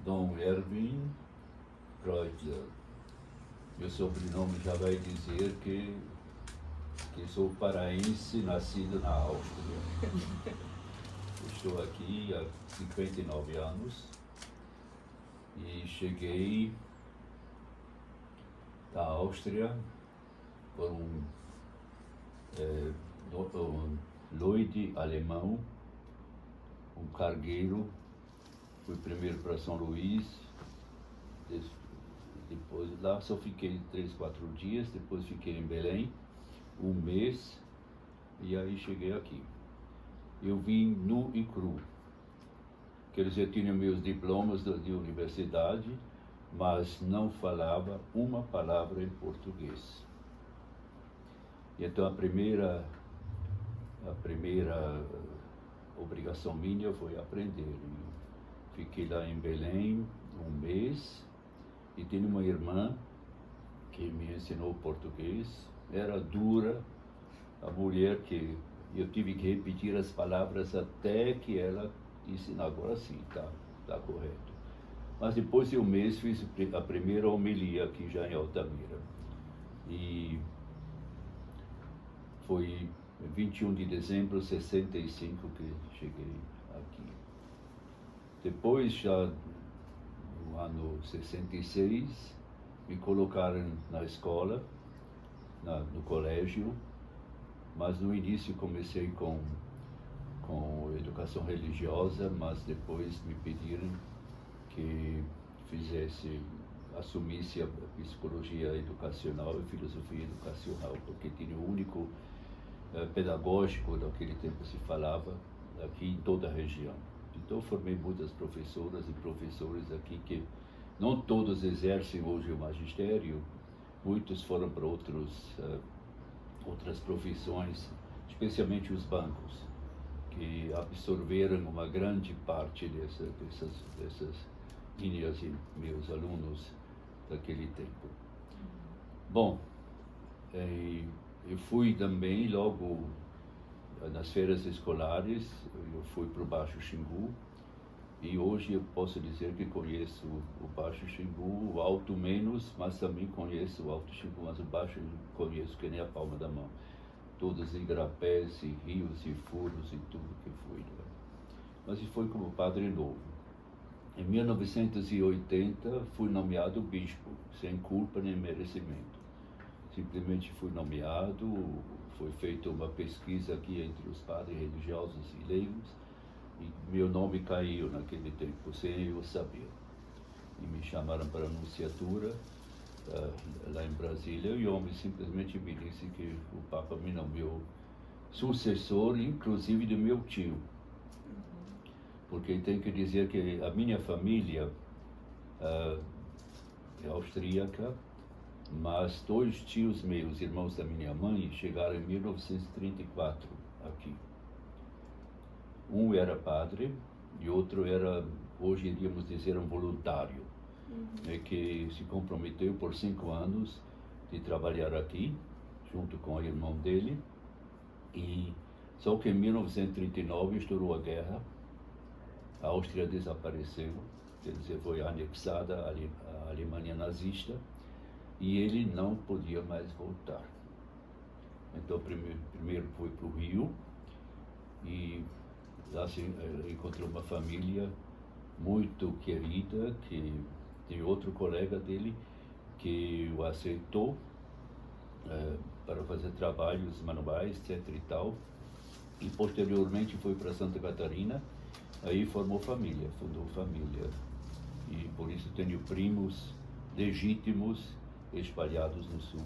Dom Erwin Kreutler. Meu sobrenome já vai dizer que sou paraense, nascido na Áustria. Estou aqui há 59 anos e cheguei da Áustria por um Lloyd alemão, um cargueiro. Fui primeiro para São Luís, depois lá só fiquei 3, 4 dias, depois fiquei em Belém, um mês, e aí cheguei aqui. Eu vim nu e cru, quer dizer, eu tinha meus diplomas de universidade, mas não falava uma palavra em português. E então a primeira obrigação minha foi aprender. Fiquei lá em Belém um mês e tinha uma irmã que me ensinou português. Era dura, a mulher que eu tive que repetir as palavras até que ela disse, agora sim, tá correto. Mas depois de um mês fiz a primeira homilia aqui já em Altamira. E foi 21 de dezembro de 65 que cheguei aqui. Depois, já no ano 66, me colocaram na escola, no colégio, mas no início comecei com educação religiosa, mas depois me pediram que assumisse a psicologia educacional e filosofia educacional, porque tinha o único pedagógico daquele tempo se falava aqui em toda a região. Então formei muitas professoras e professores aqui que não todos exercem hoje o magistério, muitos foram para outras profissões, especialmente os bancos, que absorveram uma grande parte dessas linhas e meus alunos daquele tempo. Bom, eu fui também logo nas férias escolares, eu fui para o Baixo Xingu, e hoje eu posso dizer que conheço o Baixo Xingu, o Alto menos, mas também conheço o Alto Xingu, mas o Baixo eu conheço que nem a palma da mão. Todos os igarapés, e rios, e furos, e tudo que fui. Mas foi como padre novo. Em 1980 fui nomeado bispo, sem culpa nem merecimento. Simplesmente fui nomeado, foi feita uma pesquisa aqui entre os padres religiosos e leigos, e meu nome caiu naquele tempo, sem eu saber. E me chamaram para a nunciatura, lá em Brasília, e o homem simplesmente me disse que o Papa me nomeou sucessor, inclusive do meu tio. Porque tem que dizer que a minha família é austríaca, mas 2 tios meus, irmãos da minha mãe, chegaram em 1934 aqui. Um era padre e outro era, hoje iríamos dizer, um voluntário, que se comprometeu por 5 anos de trabalhar aqui, junto com o irmão dele, e só que em 1939 estourou a guerra, a Áustria desapareceu, quer dizer, foi anexada à Alemanha nazista, e ele não podia mais voltar. Então primeiro foi para o Rio, e lá se encontrou uma família muito querida, que tem outro colega dele que o aceitou para fazer trabalhos manuais, etc e tal, e posteriormente foi para Santa Catarina, aí fundou família, e por isso tenho primos legítimos espalhados no sul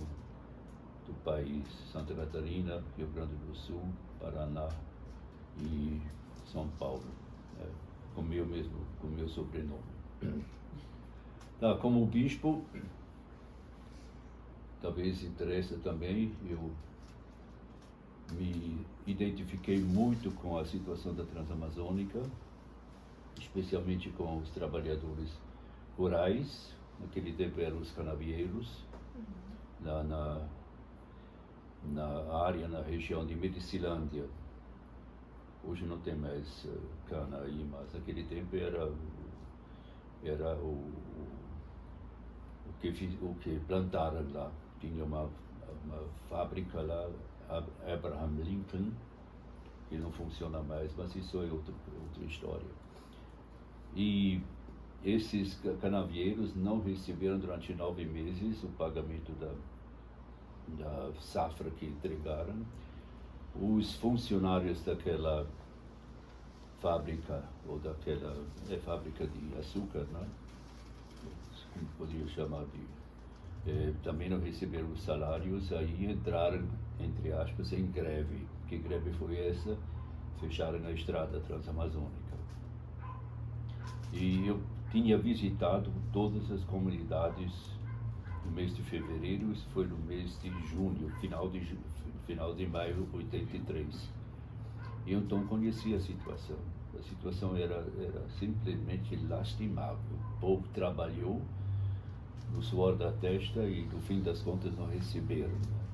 do país, Santa Catarina, Rio Grande do Sul, Paraná e São Paulo, com meu sobrenome. Como bispo, talvez interessa também, eu me identifiquei muito com a situação da Transamazônica, especialmente com os trabalhadores rurais. Naquele tempo eram os canavieiros, na área, na região de Medicilândia. Hoje não tem mais cana aí, mas naquele tempo era era o que plantaram lá. Tinha uma fábrica lá, Abraham Lincoln, que não funciona mais, mas isso é outra história. E esses canavieiros não receberam durante 9 meses o pagamento da safra que entregaram. Os funcionários daquela fábrica, ou daquela fábrica de açúcar, né? Como poderia chamar também não receberam os salários, aí entraram, entre aspas, em greve. Que greve foi essa? Fecharam a estrada transamazônica. E eu tinha visitado todas as comunidades no mês de fevereiro, isso foi no mês de junho, final de maio de 83. E então conheci a situação. A situação era simplesmente lastimável. O povo trabalhou no suor da testa e, no fim das contas, não receberam. Né?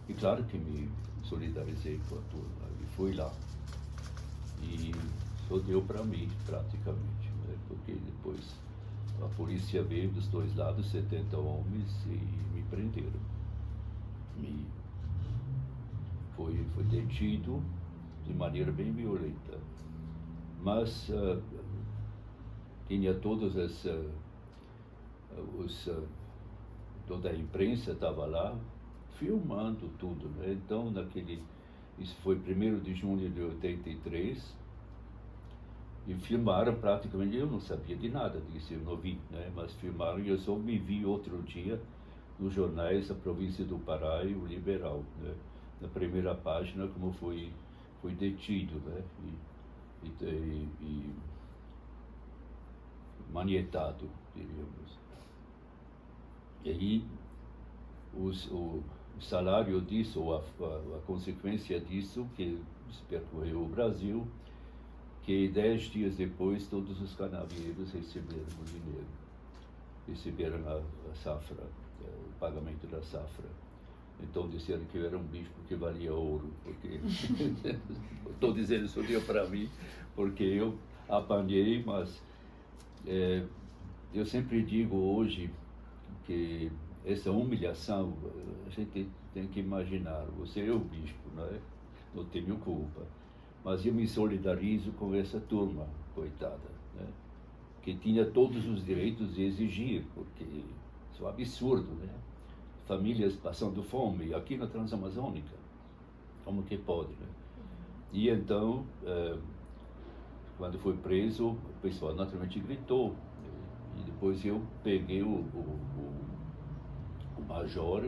E claro que me solidarizei com a turma e fui lá. E só deu para mim, praticamente, né? Porque depois a polícia veio dos dois lados, 70 homens, e me prenderam. Foi detido de maneira bem violenta. Mas tinha todas toda a imprensa estava lá filmando tudo, né? Então isso foi 1º de junho de 83 e filmaram praticamente, eu não sabia de nada disso, eu não vi, né? Mas filmaram e eu só me vi outro dia nos jornais, a província do Pará e o Liberal, né? Na primeira página como foi detido, né? E manietado, diríamos. E aí o salário disso, ou a consequência disso, que percorreu o Brasil, que 10 dias depois todos os canavieiros receberam o dinheiro, receberam a safra, o pagamento da safra. Então disseram que eu era um bispo que valia ouro, porque estou dizendo isso deu para mim, porque eu apanhei, mas eu sempre digo hoje que essa humilhação, a gente tem que imaginar, você é o bispo, não é? Não tenho culpa, mas eu me solidarizo com essa turma, coitada, né? Que tinha todos os direitos de exigir, porque isso é um absurdo, né? Famílias passando fome aqui na Transamazônica, como que pode, né? E então, quando foi preso, o pessoal naturalmente gritou, e depois eu peguei o major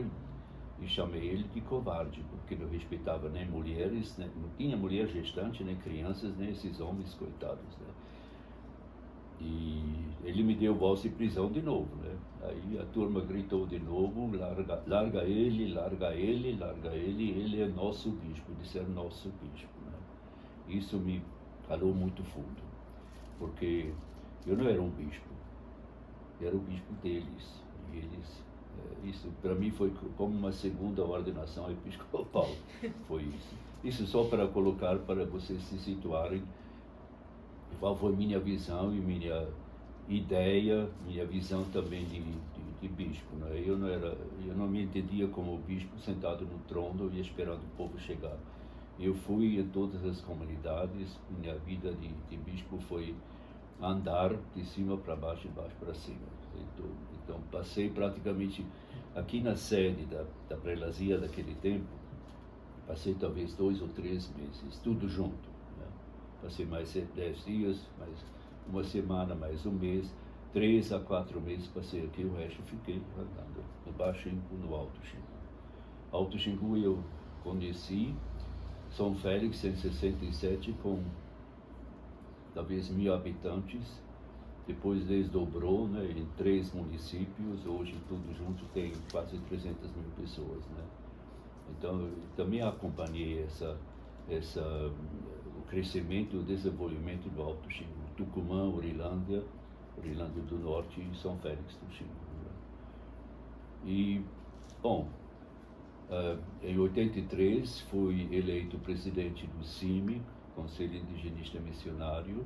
e chamei ele de covarde, porque não respeitava nem mulheres, né? Não tinha mulher gestante, nem crianças, nem esses homens coitados, né? E ele me deu voz de prisão de novo, né? Aí a turma gritou de novo, larga ele, ele é nosso bispo, de ser nosso bispo, né? Isso me calou muito fundo, porque eu não era um bispo, eu era o bispo deles, e eles, isso para mim foi como uma segunda ordenação episcopal, foi isso. Isso só para colocar, para vocês se situarem, qual foi minha visão e minha ideia, minha visão também de bispo, né? Eu não me entendia como bispo sentado no trono e esperando o povo chegar. Eu fui em todas as comunidades, minha vida de bispo foi andar de cima para baixo, de baixo para cima. Então passei praticamente aqui na sede da prelazia daquele tempo, passei talvez 2 ou 3 meses, tudo junto. Passei mais 10 dias, mais uma semana, mais um mês, 3 a 4 meses passei aqui, o resto fiquei andando no Baixo Xingu, no Alto Xingu. Alto Xingu eu conheci São Félix em 67 com talvez 1.000 habitantes, depois desdobrou, né, em 3 municípios, hoje tudo junto tem quase 300.000 pessoas, né? Então eu também acompanhei o crescimento e o desenvolvimento do Alto Xingu, Tucumã, Urilândia do Norte e São Félix do Xingu. E, bom, em 83 fui eleito presidente do CIMI, Conselho Indigenista Missionário,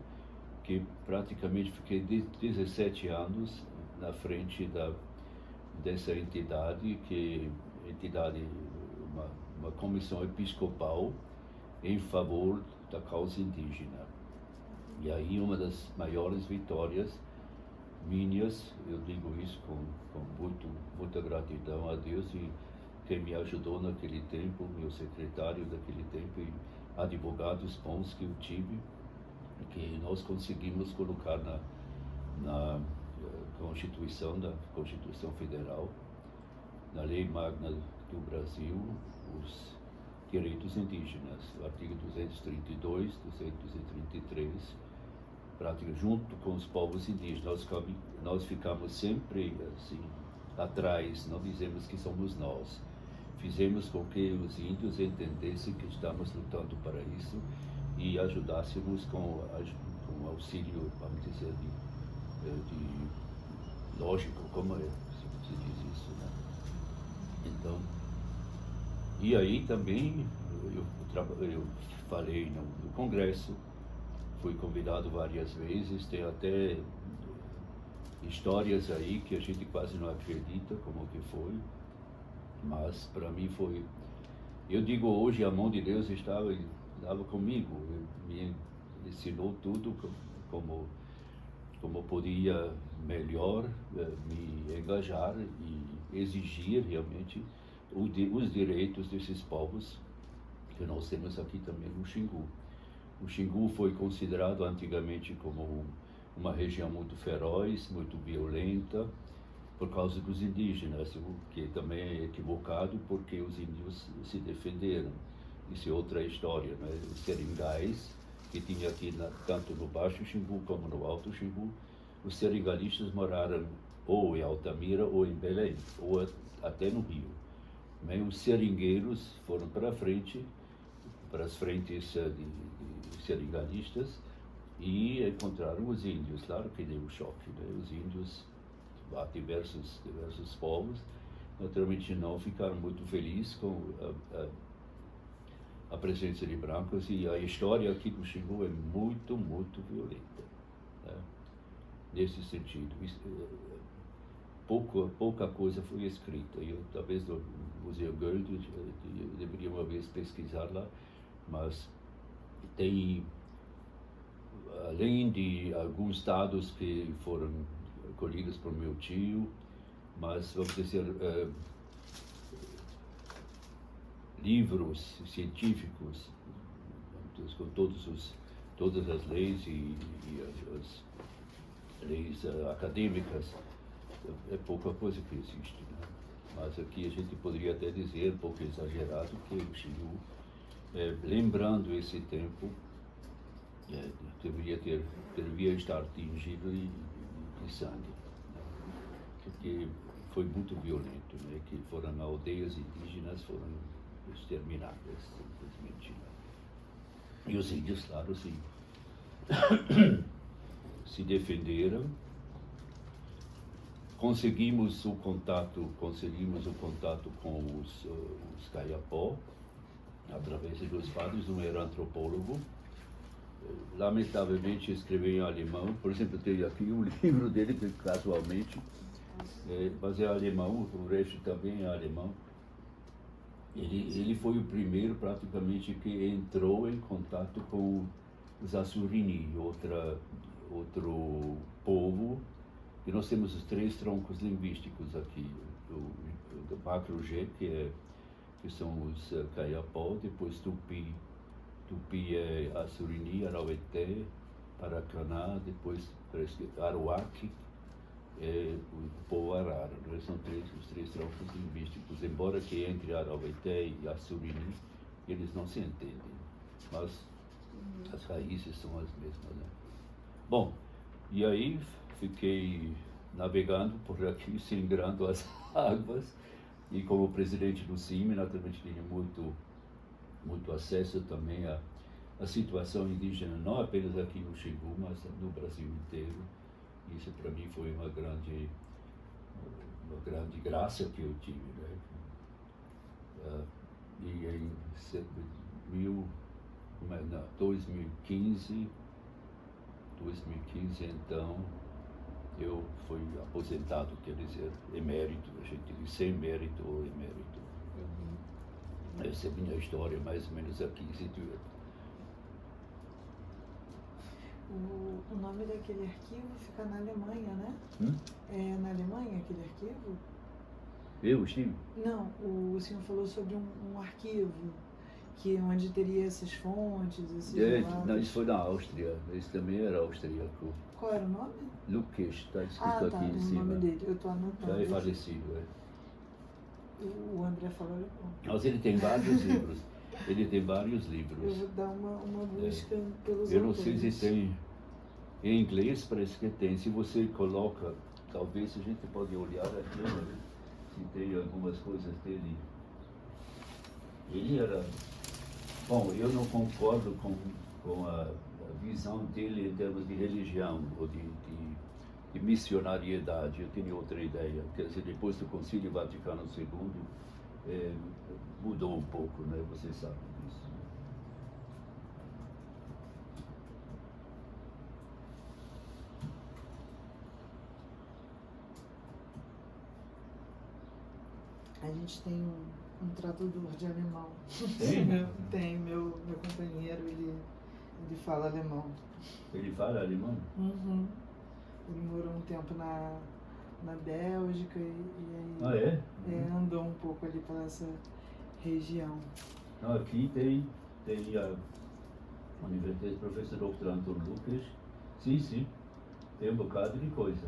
que praticamente fiquei 17 anos na frente dessa entidade, uma comissão episcopal em favor da causa indígena. E aí uma das maiores vitórias minhas, eu digo isso com muita gratidão a Deus e quem me ajudou naquele tempo, meu secretário daquele tempo e advogados bons que eu tive, que nós conseguimos colocar na Constituição, da Constituição Federal, na Lei Magna do Brasil, os direitos indígenas, o artigo 232, 233, prática junto com os povos indígenas. Nós ficamos sempre assim atrás, não dizemos que somos nós. Fizemos com que os índios entendessem que estamos lutando para isso e ajudássemos com auxílio, vamos dizer, de lógico, como se diz isso, né? Então, e aí também eu falei no Congresso, fui convidado várias vezes, tem até histórias aí que a gente quase não acredita como que foi, mas para mim foi, eu digo hoje, a mão de Deus estava comigo, me ensinou tudo como podia melhor me engajar e exigir realmente os direitos desses povos que nós temos aqui também no Xingu. O Xingu foi considerado antigamente como uma região muito feroz, muito violenta, por causa dos indígenas, o que também é equivocado porque os índios se defenderam. Isso é outra história, né? Os seringais, que tinha aqui tanto no Baixo Xingu como no Alto Xingu, os seringalistas moraram ou em Altamira ou em Belém, ou até no Rio. Mas os seringueiros foram para frente, para as frentes de seringalistas, e encontraram os índios. Claro que deu um choque, né? Os índios, diversos povos, naturalmente não ficaram muito felizes com a presença de brancos, e a história aqui do Xingu é muito, muito violenta, né? Nesse sentido. Pouca coisa foi escrita. Eu, talvez no Museu Goethe, eu deveria uma vez pesquisar lá, mas tem, além de alguns dados que foram colhidos por meu tio, mas, vamos dizer, livros científicos, com todas as leis e as leis acadêmicas, é pouca coisa que existe, né? Mas aqui a gente poderia até dizer, um pouco exagerado, que o Xingu, lembrando esse tempo, deveria estar tingido de sangue, né? Porque foi muito violento, né? Que foram aldeias indígenas, foram exterminadas, simplesmente, né? E os índios, claro, se defenderam. Conseguimos o contato com os Kayapó, através dos padres. Um era antropólogo, lamentavelmente escreveu em alemão. Por exemplo, tenho aqui um livro dele, que casualmente, mas é alemão, o resto também é alemão. Ele foi o primeiro, praticamente, que entrou em contato com os Assurini, outro povo. E nós temos os 3 troncos linguísticos aqui, o Macro-G, que são os Kayapó, depois Tupi é Assurini, Araueté, Paracaná, depois Aruac, o povo Arara. São os 3 troncos linguísticos, embora que entre Araueté e Assurini eles não se entendem, mas as raízes são as mesmas, né? Bom, e aí fiquei navegando por aqui, singrando as águas, e como presidente do CIMI, naturalmente tinha muito acesso também à situação indígena, não apenas aqui no Xingu, mas no Brasil inteiro. Isso para mim foi uma grande graça que eu tive, né? E em 2015, 2015, então, eu fui aposentado, quer dizer, emérito, a gente diz sem mérito ou emérito. Essa é a minha história, mais ou menos aqui situada. O nome daquele arquivo fica na Alemanha, né? É na Alemanha aquele arquivo? Eu estive? Não, o senhor falou sobre um arquivo onde teria essas fontes, esses relatos. Não, isso foi na Áustria, esse também era austríaco. Qual era o nome? Lucas, está escrito tá, aqui em o cima. nome dele, eu estou anotando. Já é falecido, O André falou alemão. Mas ele tem vários livros. Ele tem vários livros. Eu vou dar uma busca pelos Eu não autores. sei se tem. Em inglês parece que tem. Se você coloca, talvez a gente pode olhar aqui, né, se tem algumas coisas dele. Ele era. Bom, eu não concordo com a visão dele em termos de religião ou de missionariedade. Eu tenho outra ideia. Quer dizer, depois do Concílio Vaticano II, mudou um pouco, né? Você sabe disso. A gente tem um tradutor de alemão. Tem? Tem, meu companheiro, ele fala alemão. Ele fala alemão? Uhum. Ele morou um tempo na Bélgica e aí andou um pouco ali pela essa região. Não, aqui tem a Universidade Professor Dr. Anton Lucas. Sim, tem um bocado de coisa.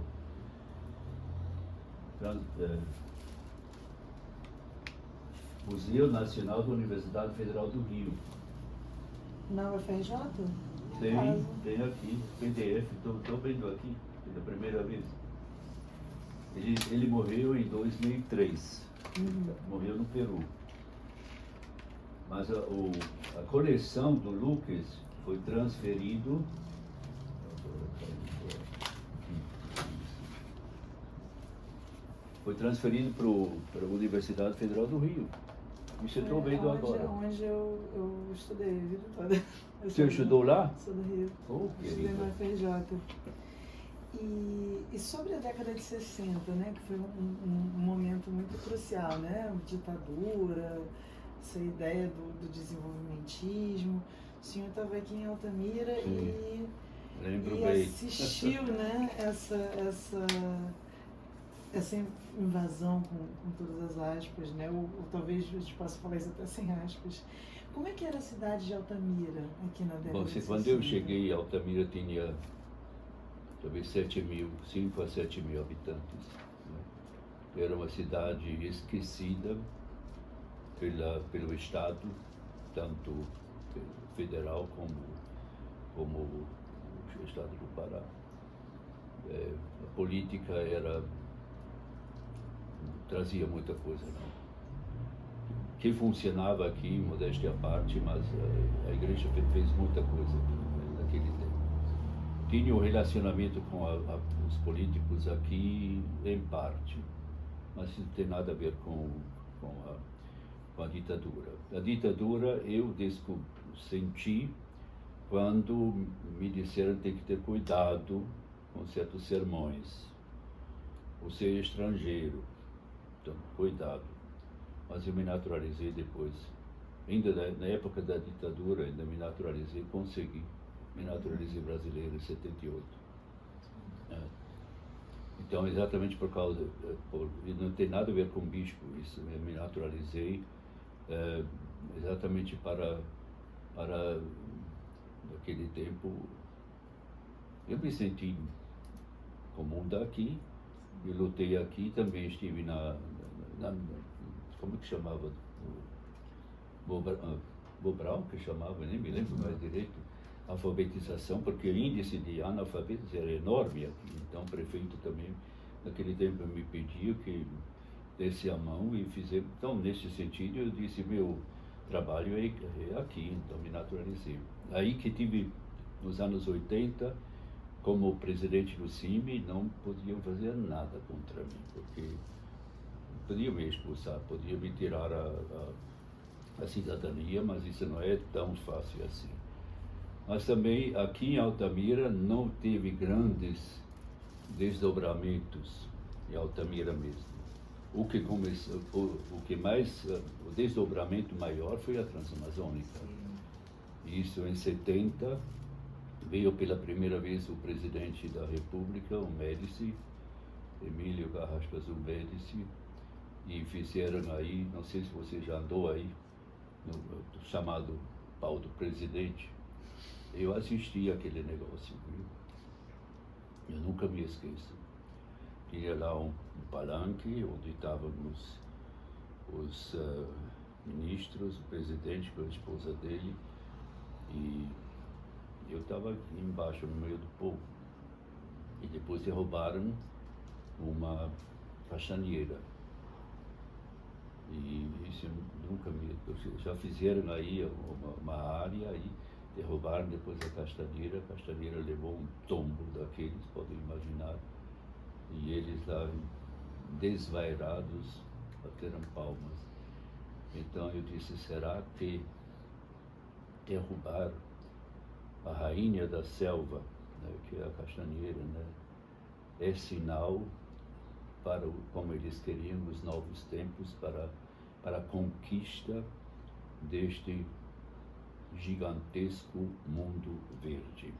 Museu Nacional da Universidade Federal do Rio. Na UFRJ? Tem aqui, PDF, estou vendo aqui, pela primeira vez. Ele morreu em 2003, morreu no Peru. Mas a coleção do Lucas foi transferido para a Universidade Federal do Rio. Isso eu estou vendo agora. Onde eu estudei a vida toda. Você estudou lá? Sou do Rio. Estudei na UFRJ. E sobre a década de 60, né, que foi um momento muito crucial, né? Ditadura, essa ideia do desenvolvimentismo. O senhor estava aqui em Altamira e assistiu, né, essa invasão com todas as aspas, né? Ou talvez a gente possa falar isso até sem aspas. Como é que era a cidade de Altamira aqui na década de 60? Quando eu cheguei, Altamira tinha talvez 5 a 7 mil habitantes. Né? Era uma cidade esquecida pelo Estado, tanto federal como o Estado do Pará. A política trazia muita coisa, não. Que funcionava aqui, modéstia à parte, mas a igreja fez muita coisa naquele tempo. Tinha um relacionamento com os políticos aqui, em parte, mas isso não tem nada a ver com a ditadura. A ditadura eu senti quando me disseram que tem que ter cuidado com certos sermões. Você é estrangeiro, então cuidado. Mas eu me naturalizei depois. Ainda na época da ditadura, ainda me naturalizei, consegui. Me naturalizei brasileiro em 78. Então, exatamente por causa... não tem nada a ver com bispo isso. Eu me naturalizei exatamente para naquele tempo... Eu me senti comum daqui. Eu lutei aqui, também estive como que chamava? Bobral, que chamava, nem me lembro mais direito, alfabetização, porque o índice de analfabetos era enorme aqui. Então o prefeito também, naquele tempo, me pediu que desse a mão e fizemos. Então, nesse sentido, eu disse, meu trabalho é aqui, então me naturalizei. Aí que tive, nos anos 80, como presidente do CIMI, não podiam fazer nada contra mim, porque podiam me expulsar, podiam me tirar a cidadania, mas isso não é tão fácil assim. Mas também aqui em Altamira não teve grandes desdobramentos em Altamira mesmo. O que começou, o desdobramento maior foi a Transamazônica. Isso em 70, veio pela primeira vez o presidente da República, o Médici, Emílio Carrasco Azul Médici, e fizeram aí, não sei se você já andou aí, no chamado pau do presidente. Eu assisti aquele negócio, viu? Eu nunca me esqueço. Tinha lá um palanque onde estavam os ministros, o presidente com a esposa dele, e eu estava embaixo, no meio do povo. E depois derrubaram uma castanheira. E isso nunca me... Já fizeram aí uma área aí, derrubaram depois a castanheira levou um tombo daqueles, podem imaginar, e eles lá desvairados bateram palmas. Então eu disse, será que derrubar a rainha da selva, né, que é a castanheira, né, é sinal para, como eles queriam, os novos tempos, para a conquista deste gigantesco mundo verde.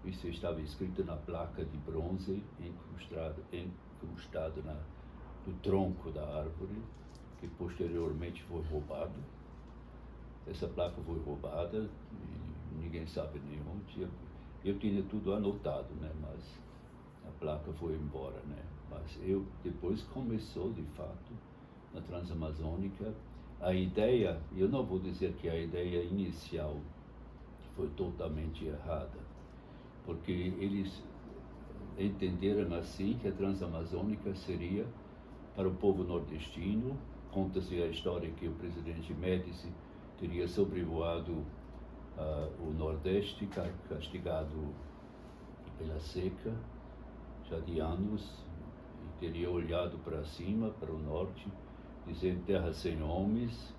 Isso estava escrito na placa de bronze, incrustado no tronco da árvore, que posteriormente foi roubado. Essa placa foi roubada e ninguém sabe nem onde. Eu tinha tudo anotado, né? Mas a placa foi embora, né? Mas depois começou, de fato, na Transamazônica, a ideia, eu não vou dizer que a ideia inicial foi totalmente errada, porque eles entenderam assim que a Transamazônica seria para o povo nordestino. Conta-se a história que o presidente Médici teria sobrevoado o Nordeste, castigado pela seca, já de anos, e teria olhado para cima, para o norte, dizendo terra sem homens,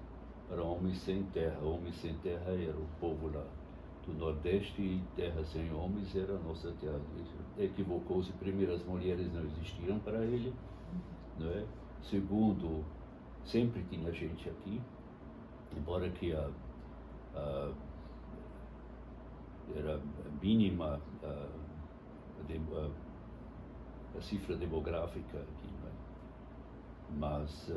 para homens sem terra. Homens sem terra era o povo lá do Nordeste e terra sem homens era a nossa terra. Equivocou-se. Primeiro, as mulheres não existiam para ele, não é? Segundo, sempre tinha gente aqui, embora que era mínima a cifra demográfica aqui, não é? Mas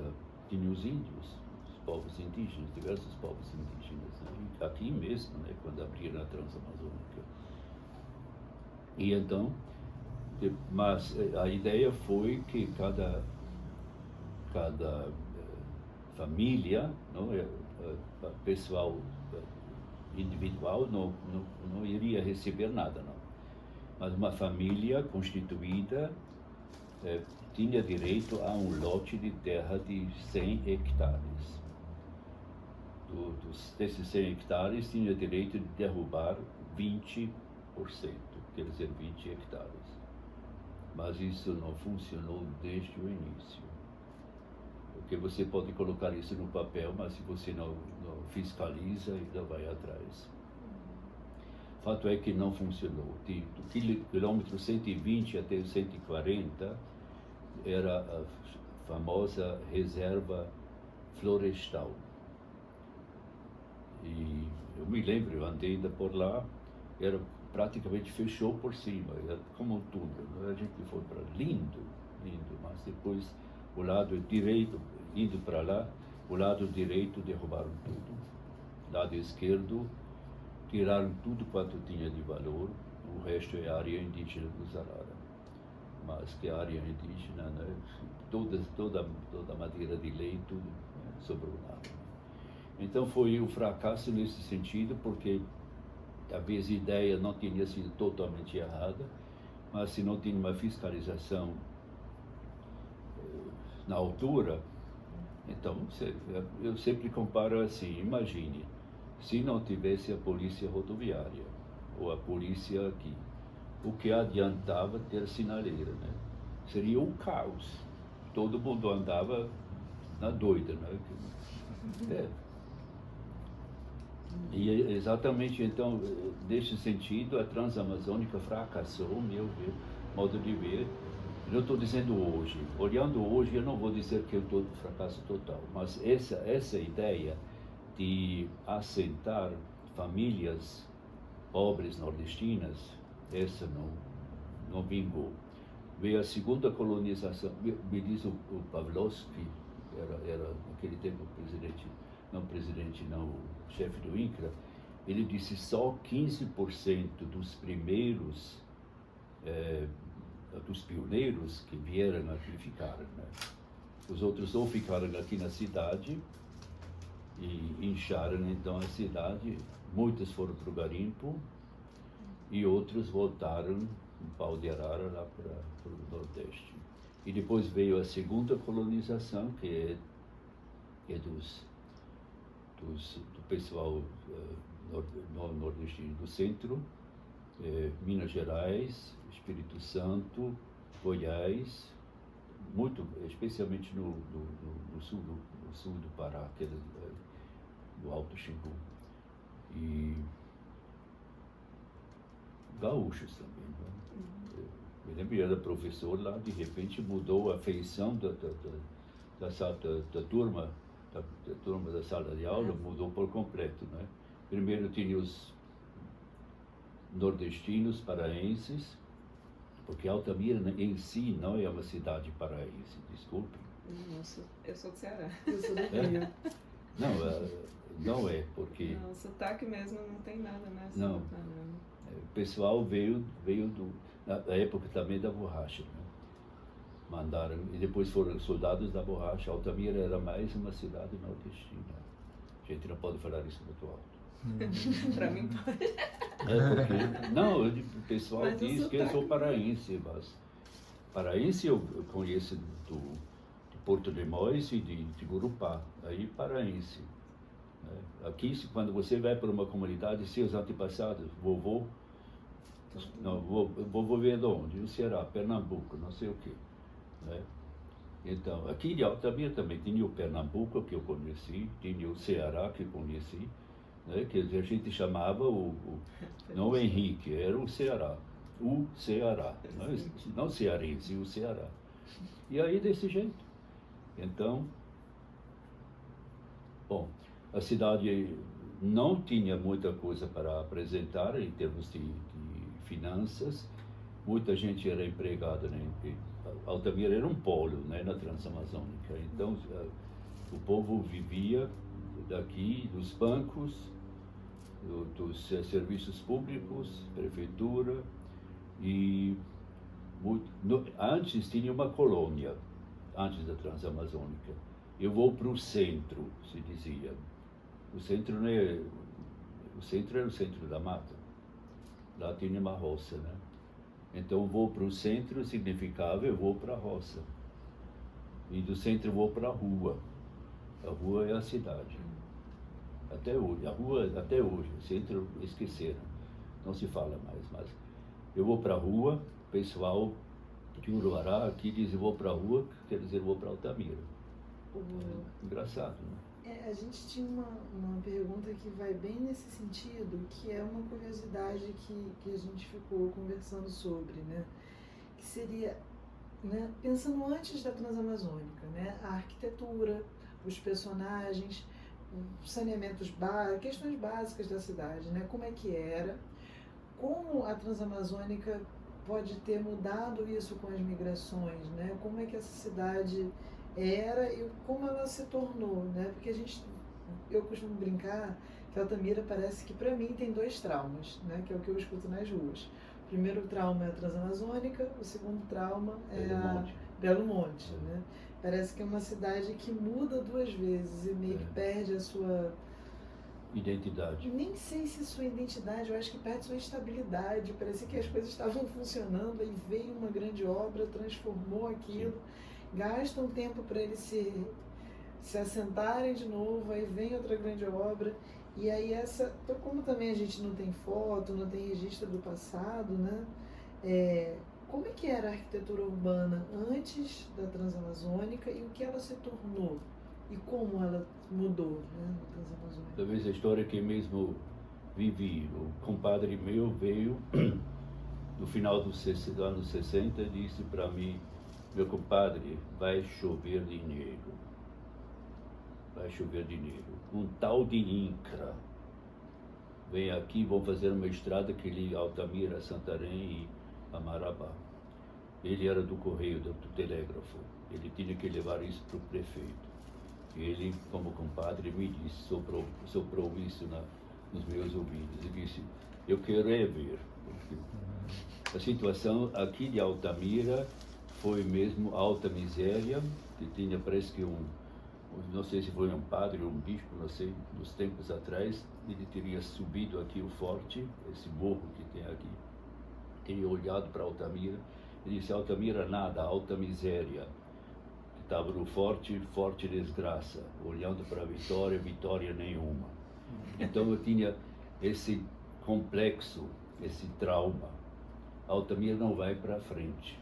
tinha os índios, os povos indígenas, diversos povos indígenas, né? Aqui mesmo, né, quando abriram a Transamazônica. E então, mas a ideia foi que cada família, não, pessoal individual não iria receber nada, não. Mas uma família constituída tinha direito a um lote de terra de 100 hectares. Desses 100 hectares, tinha direito de derrubar 20%, quer dizer, 20 hectares. Mas isso não funcionou desde o início. Porque você pode colocar isso no papel, mas se você não fiscaliza, ainda vai atrás. Fato é que não funcionou. Do quilômetro 120 até 140 era a famosa reserva florestal. E eu me lembro, eu andei ainda por lá, praticamente fechou por cima, era como um túnel. A gente foi para lindo, mas depois o lado direito, indo para lá, o lado direito derrubaram tudo. Lado esquerdo, tiraram tudo quanto tinha de valor, o resto é a área indígena do Zarara. Mas que a área indígena, né, toda a madeira de lei, tudo, né, sobrou nada. Então foi um fracasso nesse sentido, porque talvez a ideia não tinha sido totalmente errada, mas se não tinha uma fiscalização na altura, então eu sempre comparo assim, imagine, se não tivesse a polícia rodoviária, ou a polícia aqui, o que adiantava ter sinaleira, né? Seria um caos, todo mundo andava na doida, né? E exatamente, então, nesse sentido, a Transamazônica fracassou, meu modo de ver. Eu estou dizendo hoje, olhando hoje, eu não vou dizer que eu estou no fracasso total, mas essa ideia de assentar famílias pobres nordestinas, essa não vingou. Veio a segunda colonização, me diz o Pavlovsky, era naquele tempo o chefe do INCRA, ele disse só 15% dos primeiros, dos pioneiros que vieram aqui ficaram, né? Os outros ou ficaram aqui na cidade e incharam então a cidade, muitos foram para o garimpo e outros voltaram um pau de arara lá para o Nordeste. E depois veio a segunda colonização, que é do pessoal nordestino do centro, Minas Gerais, Espírito Santo, Goiás, muito, especialmente no sul do Pará, que é do Alto Xingu, e gaúchos também. Né? Eu me lembro, eu era professor lá, de repente mudou a feição da turma, da turma da sala de aula, mudou por completo. Né? Primeiro tinha os nordestinos, paraenses, porque Altamira em si não é uma cidade paraense, desculpe. Eu sou do Ceará. Eu sou do Rio. Não é, porque... Não, o sotaque mesmo não tem nada, né? Não. O pessoal veio na época também da borracha, né? Mandaram, e depois foram soldados da borracha. Altamira era mais uma cidade nordestina. A gente não pode falar isso muito alto. Para mim pode. Porque, não, o pessoal mas diz que eu sou paraense, mas paraense eu conheço do Porto de Mós e de Gurupá, aí paraense. Né? Aqui, quando você vai para uma comunidade, seus antepassados, vovô veio de onde? No Ceará, Pernambuco, não sei o quê. Né? Então, aqui de Altamira também tinha o Pernambuco, que eu conheci, tinha o Ceará, que eu conheci, né? Que a gente chamava não o Henrique, era o Ceará. O Ceará, não cearense, o Ceará. E aí, desse jeito. Então, bom, a cidade não tinha muita coisa para apresentar em termos de finanças. Muita gente era empregada, né? Altamira era um polo, né, na Transamazônica. Então, o povo vivia daqui, dos bancos, dos serviços públicos, prefeitura, e antes tinha uma colônia, antes da Transamazônica. Eu vou para o centro, se dizia. O centro não é... O centro era o centro da mata. Lá tinha uma roça, né? Então, vou para o centro significava eu vou para a roça. E do centro eu vou para a rua. A rua é a cidade. Até hoje, a rua, até hoje, o centro esqueceram. Não se fala mais, mas eu vou para a rua, o pessoal de Uruará aqui diz eu vou para a rua, quer dizer eu vou para Altamira. Engraçado, né? A gente tinha uma pergunta que vai bem nesse sentido, que é uma curiosidade que a gente ficou conversando sobre, né? Que seria, né, pensando antes da Transamazônica, né? A arquitetura, os personagens, saneamentos básicos, questões básicas da cidade, né? Como é que era, como a Transamazônica pode ter mudado isso com as migrações, né? Como é que essa cidade era e como ela se tornou, né? Porque eu costumo brincar que Altamira parece que para mim tem dois traumas, né? Que é o que eu escuto nas ruas. O primeiro trauma é a Transamazônica, o segundo trauma é Belo Monte, né? Parece que é uma cidade que muda duas vezes e meio que perde a sua identidade. Nem sei se sua identidade, eu acho que perde sua estabilidade. Parecia que as coisas estavam funcionando e veio uma grande obra, transformou aquilo. Sim. Gasta um tempo para eles se assentarem de novo, aí vem outra grande obra, e aí como também a gente não tem foto, não tem registro do passado, né? Como é que era a arquitetura urbana antes da Transamazônica e o que ela se tornou e como ela mudou, né, no Transamazônica? Talvez a história que mesmo vivi. O compadre meu veio no final dos anos 60 e disse para mim: meu compadre, vai chover dinheiro. Vai chover dinheiro. Um tal de INCRA vem aqui, vão fazer uma estrada que liga Altamira, Santarém e Amarabá. Ele era do correio, do telégrafo. Ele tinha que levar isso para o prefeito. Ele, como compadre, me disse, soprou isso nos meus ouvidos e disse: eu quero é ver. A situação aqui de Altamira foi mesmo alta miséria, que tinha parece que não sei se foi um padre ou um bispo, não sei, nos tempos atrás, ele teria subido aqui o forte, esse morro que tem aqui, teria olhado para Altamira e disse: Altamira nada, alta miséria. Estava no forte, forte desgraça, olhando para a Vitória, Vitória nenhuma. Então eu tinha esse complexo, esse trauma. Altamira não vai para frente.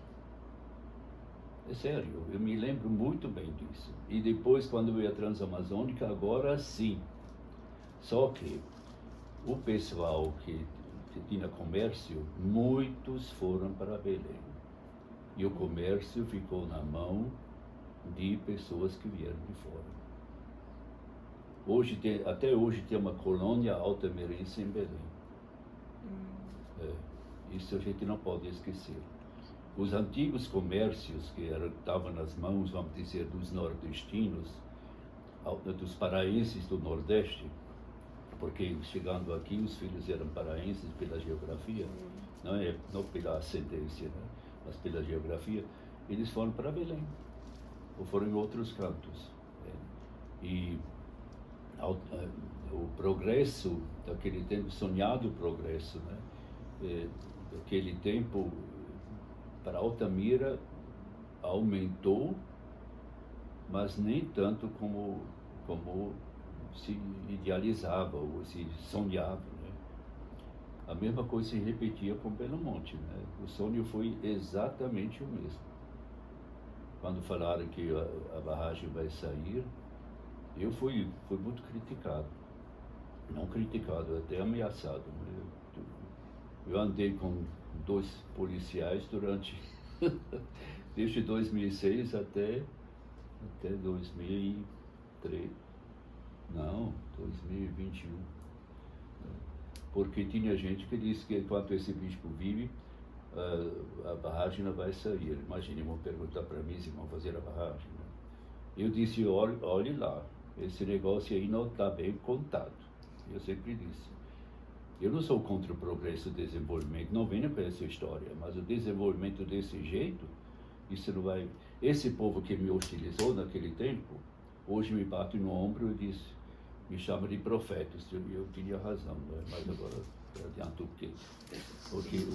É sério, eu me lembro muito bem disso. E depois, quando veio a Transamazônica, agora sim. Só que o pessoal que tinha comércio, muitos foram para Belém. E o comércio ficou na mão de pessoas que vieram de fora. Até hoje tem uma colônia altamirense em Belém. Isso a gente não pode esquecer. Os antigos comércios que estavam nas mãos, vamos dizer, dos nordestinos, dos paraenses do Nordeste, porque chegando aqui os filhos eram paraenses pela geografia, não pela ascendência, né? Mas pela geografia, eles foram para Belém, ou foram em outros cantos. E o progresso daquele tempo, sonhado progresso, né? Daquele tempo, para Altamira aumentou, mas nem tanto como se idealizava ou se sonhava, né? A mesma coisa se repetia com Belo Monte, né? O sonho foi exatamente o mesmo. Quando falaram que a barragem vai sair, eu fui muito criticado. Não criticado, até ameaçado. Eu andei com 2 policiais desde 2006 até 2003, não, 2021. Porque tinha gente que disse que enquanto esse bispo vive, a barragem não vai sair. Imagine, vão perguntar para mim se vão fazer a barragem. Né? Eu disse: olhe lá, esse negócio aí não está bem contado. Eu sempre disse. Eu não sou contra o progresso e o desenvolvimento, não venha com essa história, mas o desenvolvimento desse jeito, isso não vai... Esse povo que me hostilizou naquele tempo, hoje me bate no ombro e diz, me chama de profeta. Eu tinha razão, né? Mas agora adianto o quê? Porque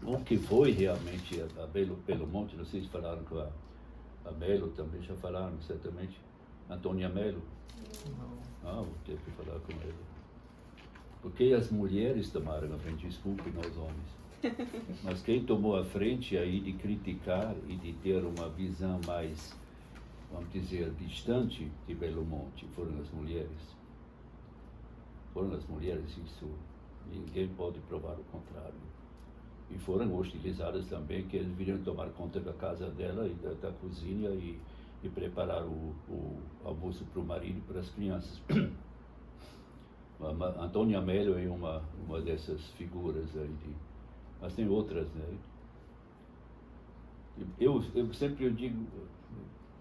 o que foi realmente a Belo Monte, não sei se falaram com a Melo também, já falaram certamente, Antônia Melo. Não. Vou ter que falar com ela. Porque as mulheres tomaram a frente, desculpe nós homens. Mas quem tomou a frente aí de criticar e de ter uma visão mais, vamos dizer, distante de Belo Monte, foram as mulheres. Foram as mulheres, isso ninguém pode provar o contrário. E foram hostilizadas também, que eles viriam tomar conta da casa dela e da cozinha e preparar o almoço para o marido e para as crianças. A Antônia Melo é uma dessas figuras aí, mas tem outras, né? Eu sempre digo,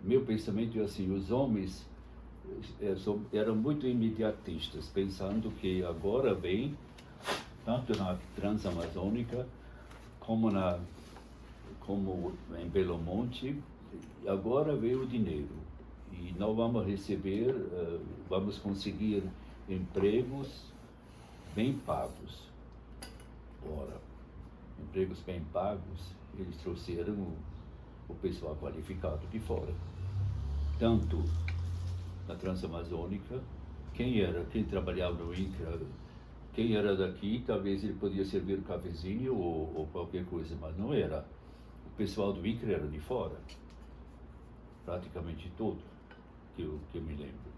meu pensamento é assim, os homens eram muito imediatistas, pensando que agora vem, tanto na Transamazônica, como em Belo Monte, agora veio o dinheiro. E nós vamos receber, vamos conseguir empregos bem pagos. Ora, empregos bem pagos, eles trouxeram o pessoal qualificado de fora. Tanto na Transamazônica, quem trabalhava no INCRA, quem era daqui, talvez ele podia servir um cafezinho ou qualquer coisa, mas não era. O pessoal do INCRA era de fora, praticamente todo. que eu me lembro.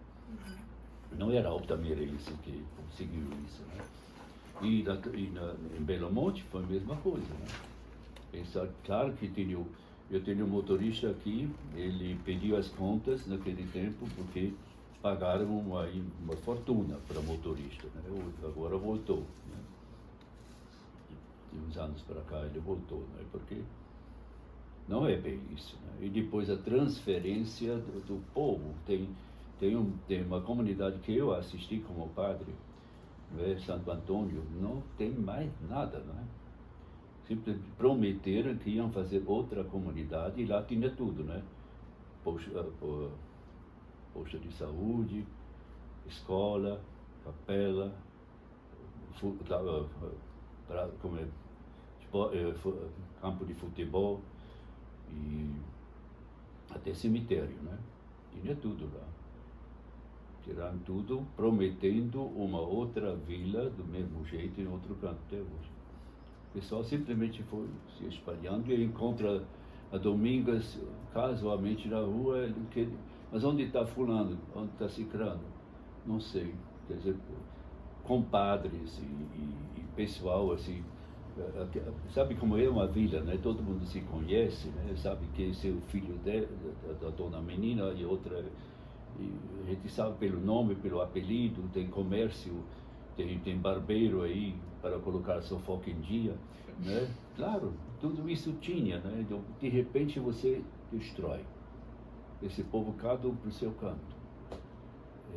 Não era Altamiraense que conseguiu isso, né? Em Belo Monte foi a mesma coisa, né? Pensar, claro que eu tenho um motorista aqui, ele pediu as contas naquele tempo porque pagaram uma fortuna para motorista, né? Agora voltou, né? De uns anos para cá ele voltou, né? Porque não é bem isso, né? E depois a transferência do povo. Tem uma comunidade que eu assisti como padre, né? Santo Antônio, não tem mais nada, né? Simplesmente prometeram que iam fazer outra comunidade e lá tinha tudo, né? Posto de saúde, escola, capela, campo de futebol e até cemitério, né? Tinha tudo lá. Tiraram tudo, prometendo uma outra vila do mesmo jeito em outro canto até hoje. O pessoal simplesmente foi se espalhando e encontra a Domingas casualmente na rua, mas onde está fulano? Onde está cicrano? Não sei. Quer dizer, compadres e pessoal assim, sabe como é uma vila, né? Todo mundo se conhece, né? Sabe que esse é o filho da dona menina e outra, e a gente sabe pelo nome, pelo apelido, tem comércio, tem barbeiro aí para colocar sua fofoca em dia, né? Claro, tudo isso tinha, né? Então, de repente você destrói. Esse povo cada um para o seu canto.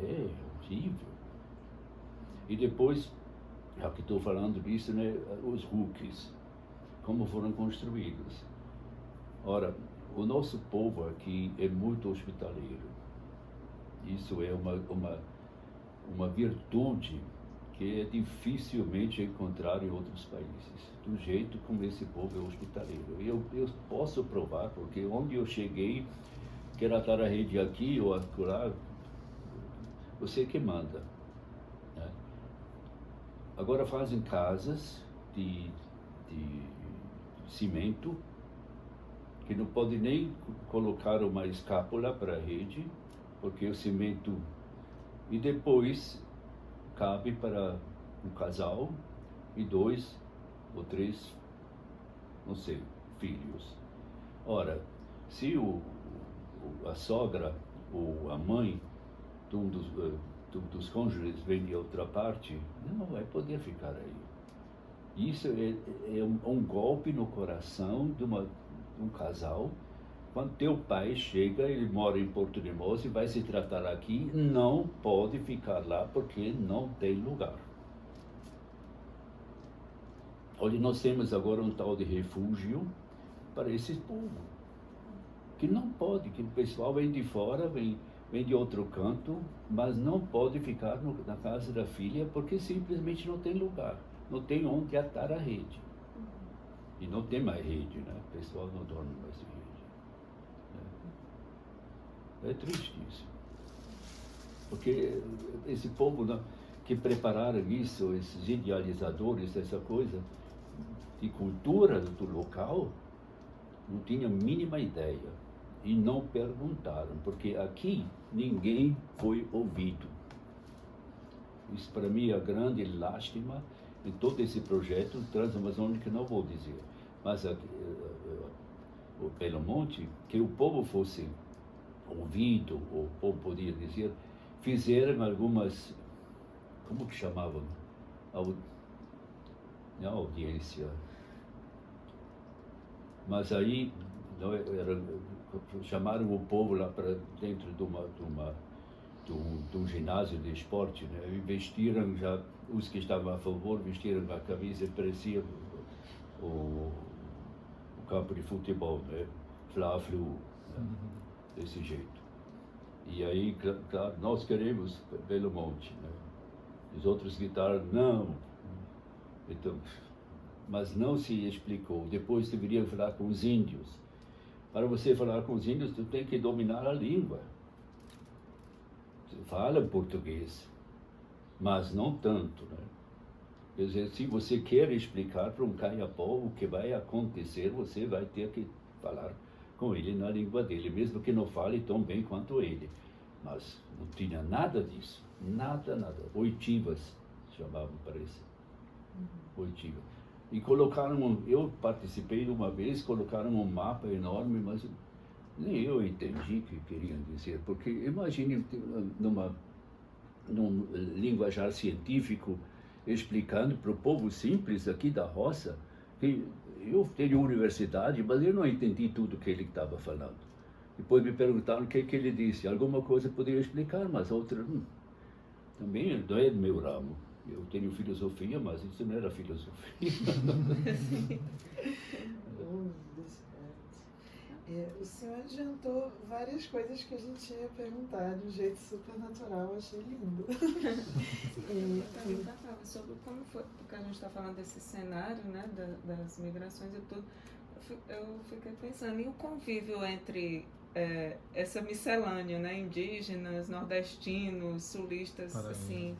É horrível. E depois, já que estou falando disso, né? Os RUCs, como foram construídos. Ora, o nosso povo aqui é muito hospitaleiro. Isso é uma virtude que é dificilmente encontrar em outros países, do jeito como esse povo é hospitaleiro. Eu posso provar, porque onde eu cheguei, quer estar a rede aqui ou acolá, você que manda, né? Agora fazem casas de cimento, que não pode nem colocar uma escápula para a rede, porque o cimento... E depois cabe para um casal e 2 ou 3, não sei, filhos. Ora, se a sogra ou a mãe de um dos cônjuges vem de outra parte, não vai poder ficar aí. Isso é um golpe no coração de um casal. Quando teu pai chega, ele mora em Porto de Mós e vai se tratar aqui, não pode ficar lá porque não tem lugar. Olha, nós temos agora um tal de refúgio para esse povo, que não pode, que o pessoal vem de fora, vem de outro canto, mas não pode ficar na casa da filha porque simplesmente não tem lugar, não tem onde atar a rede. E não tem mais rede, né? O pessoal não dorme mais de rede. É triste isso. Porque esse povo, né, que prepararam isso, esses idealizadores, essa coisa de cultura do local, não tinham a mínima ideia. E não perguntaram, porque aqui ninguém foi ouvido. Isso para mim é a grande lástima em todo esse projeto transamazônico, que não vou dizer. Mas o Belo Monte, que o povo fosse ouvido, ou o povo podia dizer, fizeram algumas, como que chamavam? Não audiência. Mas aí chamaram o povo lá para dentro de um ginásio de esporte, né? E vestiram já, os que estavam a favor, vestiram a camisa, parecia o campo de futebol, né? Fla-Flu, né? Desse jeito. E aí, claro, nós queremos Belo Monte, né? Os outros gritaram, não. Então, mas não se explicou. Depois deveriam falar com os índios. Para você falar com os índios, tu tem que dominar a língua. Você fala português, mas não tanto, né? Quer dizer, se você quer explicar para um caiapó o que vai acontecer, você vai ter que falar com ele na língua dele, mesmo que não fale tão bem quanto ele. mas não tinha nada disso, nada. Oitivas chamavam, parece. Oitiva. E colocaram, eu participei de uma vez, colocaram um mapa enorme, mas nem eu entendi o que queriam dizer, porque imagine num linguajar científico, explicando para o povo simples aqui da roça, que eu tenho universidade, mas eu não entendi tudo que ele estava falando. Depois me perguntaram o que ele disse. Alguma coisa poderia explicar, mas outra também não é do meu ramo. Eu tenho filosofia, mas isso não era filosofia. O senhor adiantou várias coisas que a gente ia perguntar de um jeito super natural, eu achei lindo. Eu perguntava sobre como foi, porque a gente está falando desse cenário, né, das migrações e tudo. Eu fiquei pensando, e o convívio entre essa miscelânea, né, indígenas, nordestinos, sulistas, Paraense. assim.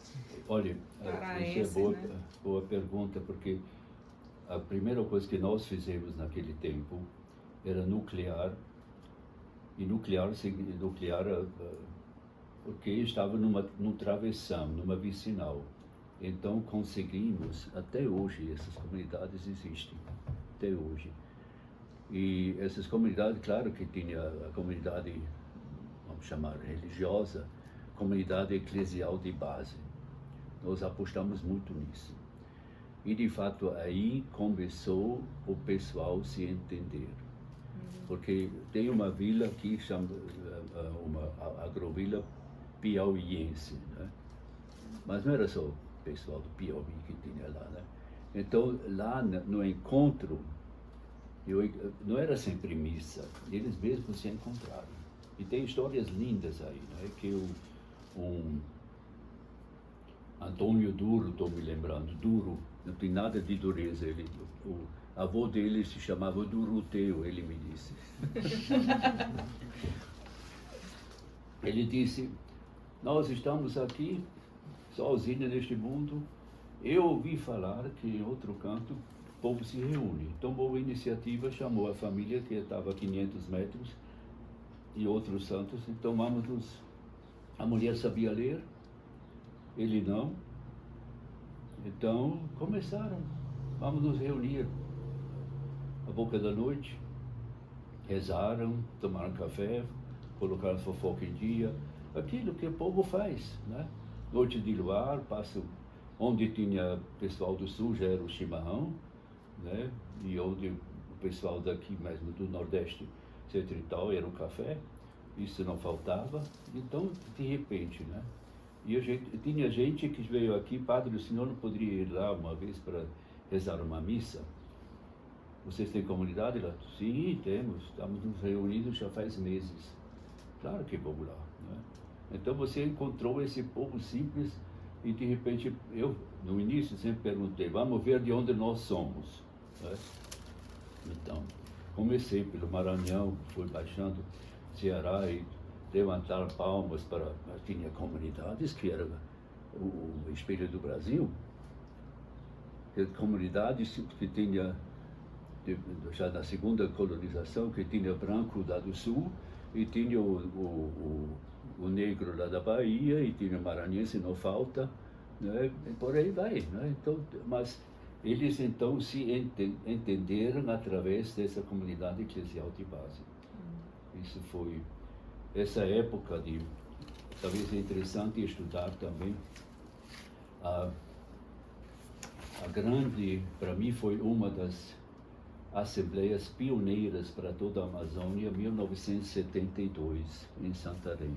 Olha, Paraense, isso é né? boa pergunta, porque a primeira coisa que nós fizemos naquele tempo era nuclear, e nuclear porque estava num travessão, numa vicinal. Então conseguimos, até hoje, essas comunidades existem, até hoje. E essas comunidades, claro que tinha a comunidade, vamos chamar religiosa, comunidade eclesial de base. Nós apostamos muito nisso. E de fato aí começou o pessoal se entender. Porque tem uma vila aqui, uma agrovila piauiense, né? Mas não era só o pessoal do Piauí que tinha lá, né? Então lá no encontro, não era sempre missa, eles mesmos se encontraram. E tem histórias lindas aí, né? Que Antônio Duro, estou me lembrando, Duro, não tem nada de dureza, o avô dele se chamava Duruteu, ele me disse. Ele disse, nós estamos aqui, sozinhos neste mundo, eu ouvi falar que em outro canto o povo se reúne. Tomou a iniciativa, chamou a família que estava a 500 metros e outros santos e tomamos-nos. A mulher sabia ler, ele não. Então começaram, vamos nos reunir à boca da noite, rezaram, tomaram café, colocaram fofoca em dia, aquilo que o povo faz, né? Noite de luar, onde tinha pessoal do sul já era o chimarrão, né? E onde o pessoal daqui mesmo do Nordeste, etc e tal, era o café, isso não faltava. Então, de repente, né? E tinha gente que veio aqui, padre, o senhor não poderia ir lá uma vez para rezar uma missa? Vocês têm comunidade lá? Sim, temos, estamos nos reunidos já faz meses. Claro que vamos lá, né? Então você encontrou esse povo simples e de repente, eu no início sempre perguntei, vamos ver de onde nós somos, né? Então, comecei pelo Maranhão, fui baixando Ceará e levantar palmas para... Tinha comunidades que era o espelho do Brasil, comunidades que tinha, já na segunda colonização, que tinha branco lá do sul, e tinha o negro lá da Bahia, e tinha o maranhense, não falta, né? E por aí vai, né? Então, mas eles então se entenderam através dessa comunidade eclesial de base. Isso foi essa época de... Talvez é interessante estudar também a grande, para mim foi uma das assembleias pioneiras para toda a Amazônia, 1972, em Santarém.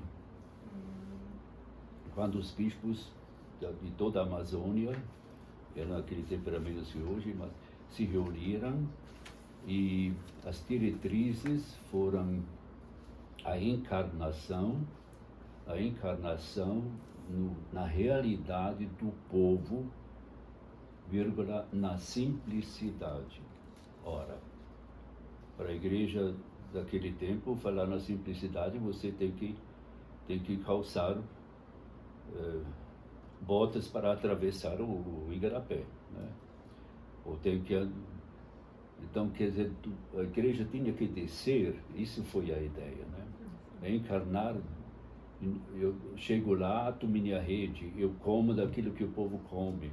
Quando os bispos de toda a Amazônia, eram naquele tempo era menos que hoje, mas se reuniram e as diretrizes foram a encarnação na realidade do povo, vírgula, na simplicidade. Ora, para a igreja daquele tempo, falar na simplicidade, você tem que calçar botas para atravessar o igarapé, né? Ou tem que... Então, quer dizer, a igreja tinha que descer, isso foi a ideia, né? Encarnar Eu chego lá, ato minha rede, eu como daquilo que o povo come.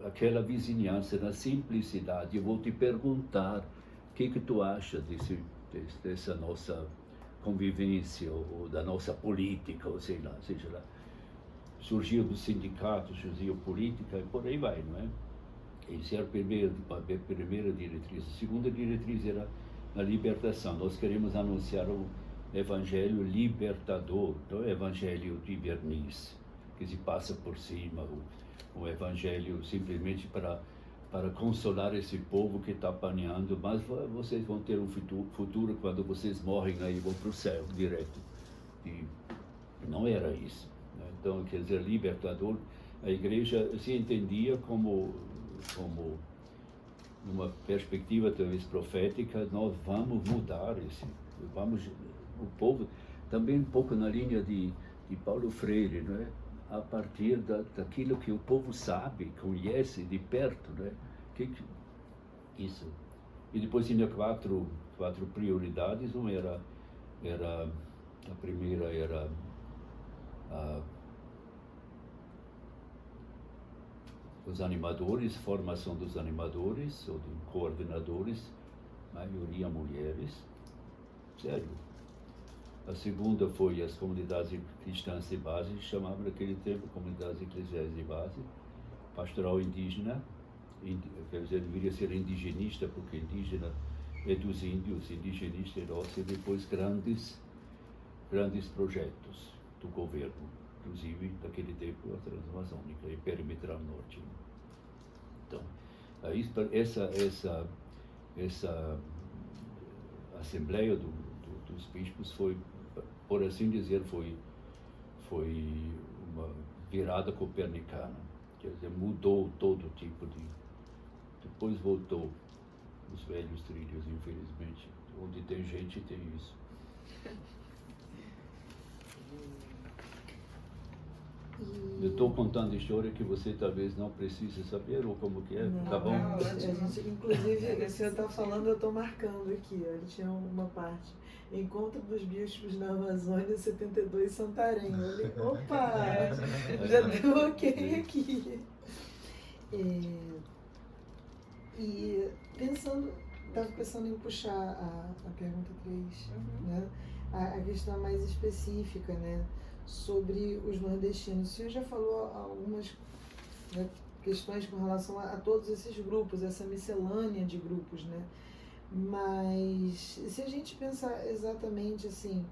Aquela vizinhança, na simplicidade, eu vou te perguntar o que tu acha dessa nossa convivência, ou da nossa política, ou sei lá, seja lá. Surgiu do sindicato, surgiu política, e por aí vai, não é? Essa era a primeira diretriz. A segunda diretriz era a libertação. Nós queremos anunciar o evangelho libertador, não é o evangelho de verniz, que se passa por cima, o evangelho simplesmente para consolar esse povo que está apanhando, mas vocês vão ter um futuro quando vocês morrem aí, vão para o céu direto. E não era isso, né? Então, quer dizer, libertador, a igreja se entendia como numa perspectiva talvez profética, nós vamos mudar o povo, também um pouco na linha de Paulo Freire, não é? A partir daquilo que o povo sabe, conhece de perto, né? Isso. E depois tinha quatro prioridades. Uma era a primeira era os animadores, formação dos animadores ou de coordenadores, maioria mulheres, sério. A segunda foi as comunidades cristãs de base, chamavam naquele tempo comunidades eclesiais de base, pastoral indígena, quer dizer, deveria ser indigenista, porque indígena é dos índios, indigenista é nosso, e depois grandes projetos do governo, inclusive naquele tempo a Transamazônica e Perimetral Norte. Então, essa assembleia dos bispos foi, por assim dizer, foi uma virada copernicana, quer dizer, mudou todo tipo de... Depois voltou os velhos trilhos, infelizmente. Onde tem gente, tem isso. Eu estou contando história que você talvez não precise saber, ou como que é, não, tá bom? Não, a gente, inclusive, você está falando, eu estou marcando aqui, ó, ele tinha uma parte. Encontro dos bispos na Amazônia, 72, Santarém. Eu falei, opa, já deu ok aqui. E estava pensando em puxar a pergunta 3, né? A questão mais específica, né? Sobre os nordestinos. O senhor já falou algumas, né, questões com relação a todos esses grupos, essa miscelânea de grupos, né? Mas se a gente pensar exatamente assim,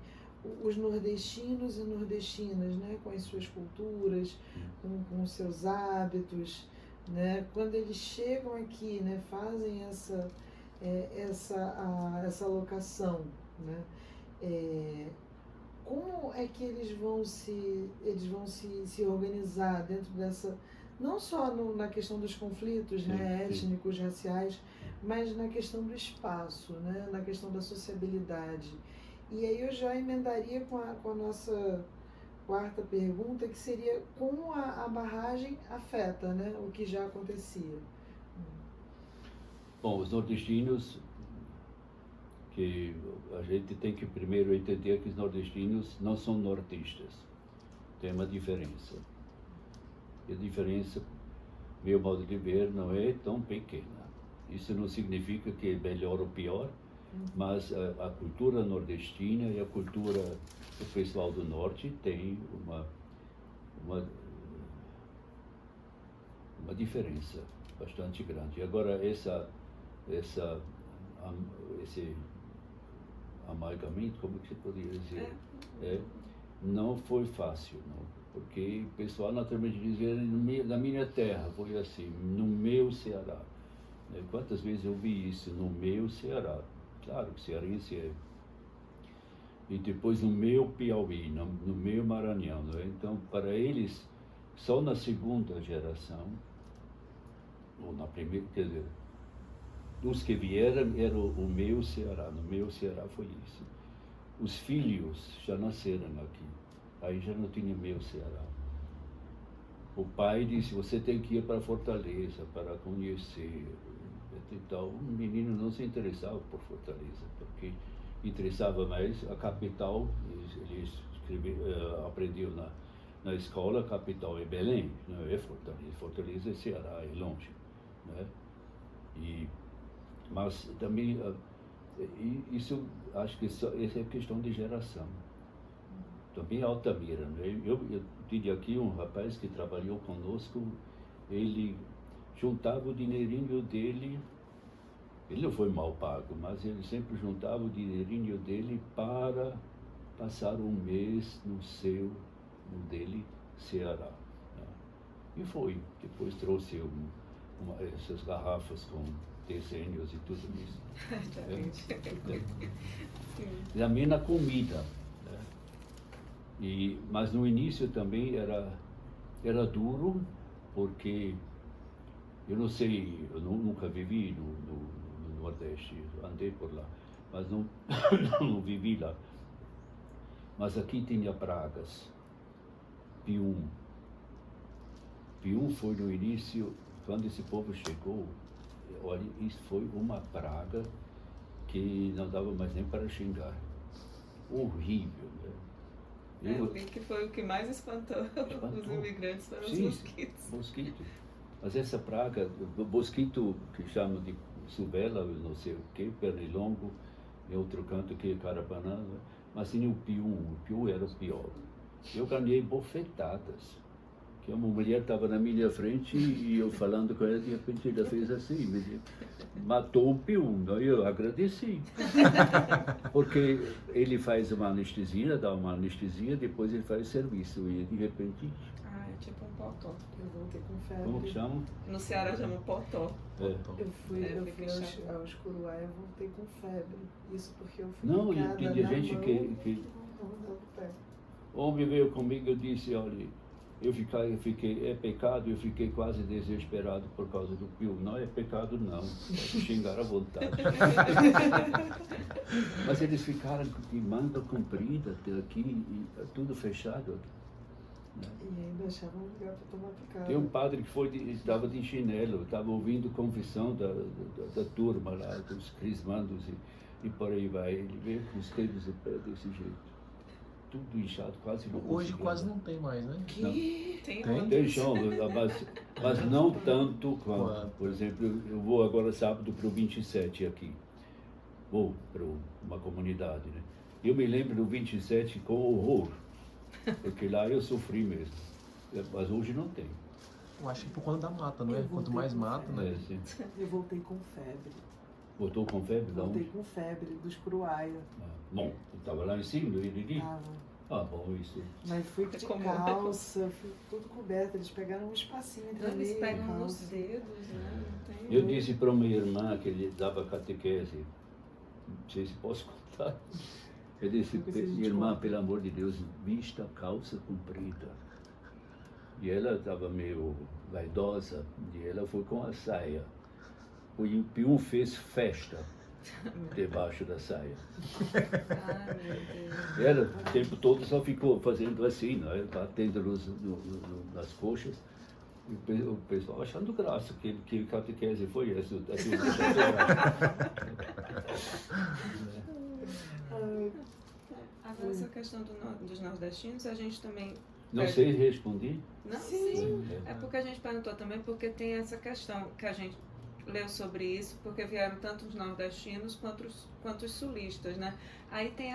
os nordestinos e nordestinas, né, com as suas culturas, com os seus hábitos, né, quando eles chegam aqui, né, fazem essa alocação, né, como é que eles vão se organizar dentro dessa, não só na questão dos conflitos, né, étnicos, raciais, mas na questão do espaço, né, na questão da sociabilidade. E aí eu já emendaria com a nossa quarta pergunta, que seria como a barragem afeta, né, o que já acontecia. Bom, os nordestinos, que a gente tem que primeiro entender que os nordestinos não são nortistas. Tem uma diferença. E a diferença, meu modo de ver, não é tão pequena. Isso não significa que é melhor ou pior, mas a cultura nordestina e a cultura do pessoal do norte tem uma diferença bastante grande. Agora, esse amalgamento, como que você poderia dizer? Não foi fácil, não, porque o pessoal naturalmente dizia, na minha terra foi assim, no meu Ceará. Quantas vezes eu vi isso, no meu Ceará? Claro que cearense é. E depois no meu Piauí, no meu Maranhão. Né? Então, para eles, só na segunda geração, ou na primeira, quer dizer, dos que vieram era o meu Ceará, no meu Ceará foi isso. Os filhos já nasceram aqui, aí já não tinha meu Ceará. O pai disse, você tem que ir para Fortaleza para conhecer. Então, o menino não se interessava por Fortaleza, porque interessava mais a capital, ele aprendeu na escola, a capital é Belém, não é Fortaleza. Fortaleza é Ceará, é longe, né? Mas também, isso, acho que essa é questão de geração. Também Altamira, né? Eu tive aqui um rapaz que trabalhou conosco, ele juntava o dinheirinho dele, ele não foi mal pago, mas ele sempre juntava o dinheirinho dele para passar um mês no dele, Ceará, né? E foi, depois trouxe essas garrafas com desenhos e tudo isso. Também na comida, né? Mas no início também era duro, porque eu não sei, eu nunca vivi no Nordeste, andei por lá, mas não vivi lá. Mas aqui tinha pragas, pium. Pium foi no início, quando esse povo chegou, olha, isso foi uma praga que não dava mais nem para xingar. Horrível, né? Eu vi que foi o que mais espantou os imigrantes, foram os mosquitos. Mosquito. Mas essa praga, mosquito que chamam de suvela, não sei o que, pernilongo, em outro canto que é carapanã, mas tinha o pium era o pior. Eu ganhei bofetadas, que uma mulher estava na minha frente e eu falando com ela, de repente ela fez assim, matou o pium, eu agradeci. Porque ele faz uma anestesia, dá uma anestesia, depois ele faz serviço e de repente... Ah, é tipo um potó. Eu voltei com febre. Como que chama? No Ceará chama potó. Eu fui aos Curuá e voltei com febre. Isso porque eu fui Não, picada e tem na gente mão, que... não dava pé. Homem veio comigo e disse, olha, eu fiquei, é pecado, eu fiquei quase desesperado por causa do pium. Não é pecado não, pode xingar à vontade. Mas eles ficaram de manga comprida até aqui, e tudo fechado aqui, né? E ainda achavam um lugar para tomar picada. Tem um padre que estava de chinelo, estava ouvindo confissão da turma lá, dos crismandos e por aí vai. Ele veio com os dedos do pé desse jeito. Tudo inchado, quase não. Hoje quase não tem mais, né? Que? Tem chão, mas não tanto quanto. Por exemplo, eu vou agora sábado para o 27 aqui. Vou para uma comunidade, né? Eu me lembro do 27 com horror, porque lá eu sofri mesmo. Mas hoje não tem. Eu acho que por conta da mata, não é? Quanto mais mata, né? Sim. Eu voltei com febre. Voltou com febre? Voltei com febre dos Curuáia. Bom, eu estava lá em cima do Iriri. Tava. Bom, isso. Mas fui de calça, fui tudo coberto. Eles pegaram um espacinho entre Eles mim e pegam calça. nos dedos, né? Não tem... Eu disse para minha irmã que ele dava catequese. Não sei se posso contar. Eu disse, minha irmã, pelo amor de Deus, vista a calça comprida. E ela estava meio vaidosa, e ela foi com a saia. O Pium fez festa debaixo da saia. Ai, meu Deus. Ela, o tempo todo, só ficou fazendo assim, né? Batendo nas coxas. E o pessoal achando graça, que catequese foi essa. Agora, essa questão dos nordestinos, a gente também... Não sei responder. Não, sim. É porque a gente perguntou também, porque tem essa questão que a gente leu sobre isso, porque vieram tanto os nordestinos quanto os sulistas, né? Aí tem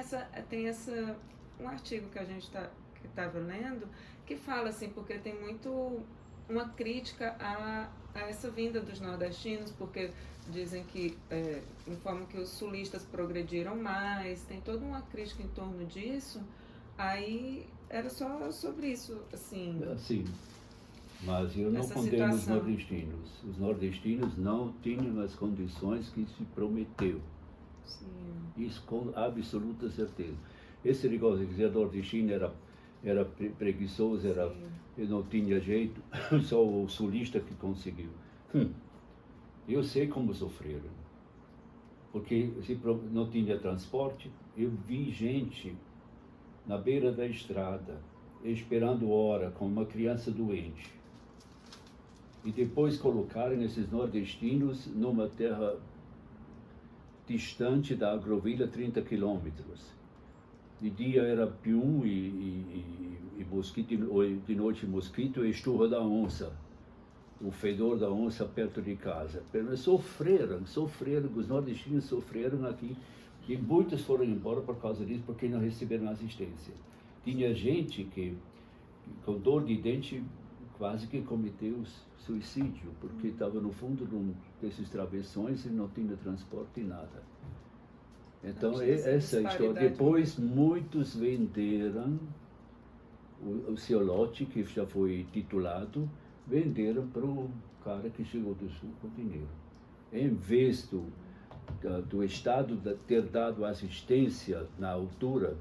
um artigo que a gente estava lendo, que fala assim, porque tem muito uma crítica a essa vinda dos nordestinos, porque dizem que informam que os sulistas progrediram mais, tem toda uma crítica em torno disso. Aí era só sobre isso, assim. Sim, mas eu não condeno os nordestinos. Os nordestinos não tinham as condições que se prometeu. Sim. Isso com absoluta certeza. Esse negócio de dizer nordestino era preguiçoso, não tinha jeito, só o sulista que conseguiu. Eu sei como sofreram, porque não tinha transporte. Eu vi gente na beira da estrada, esperando hora, com uma criança doente. E depois colocaram esses nordestinos numa terra distante da Agrovila, 30 quilômetros. De dia era pium e mosquito, de noite mosquito e esturra da onça. O fedor da onça perto de casa. Eles sofreram, os nordestinos sofreram aqui. E muitos foram embora por causa disso, porque não receberam assistência. Tinha gente que, com dor de dente, quase que cometeu suicídio, porque estava no fundo desses travessões e não tinha transporte e nada. Então, essa história. Depois, muitos venderam o seu lote, que já foi titulado, venderam para o cara que chegou do sul com dinheiro. Em vez do Estado ter dado assistência na altura,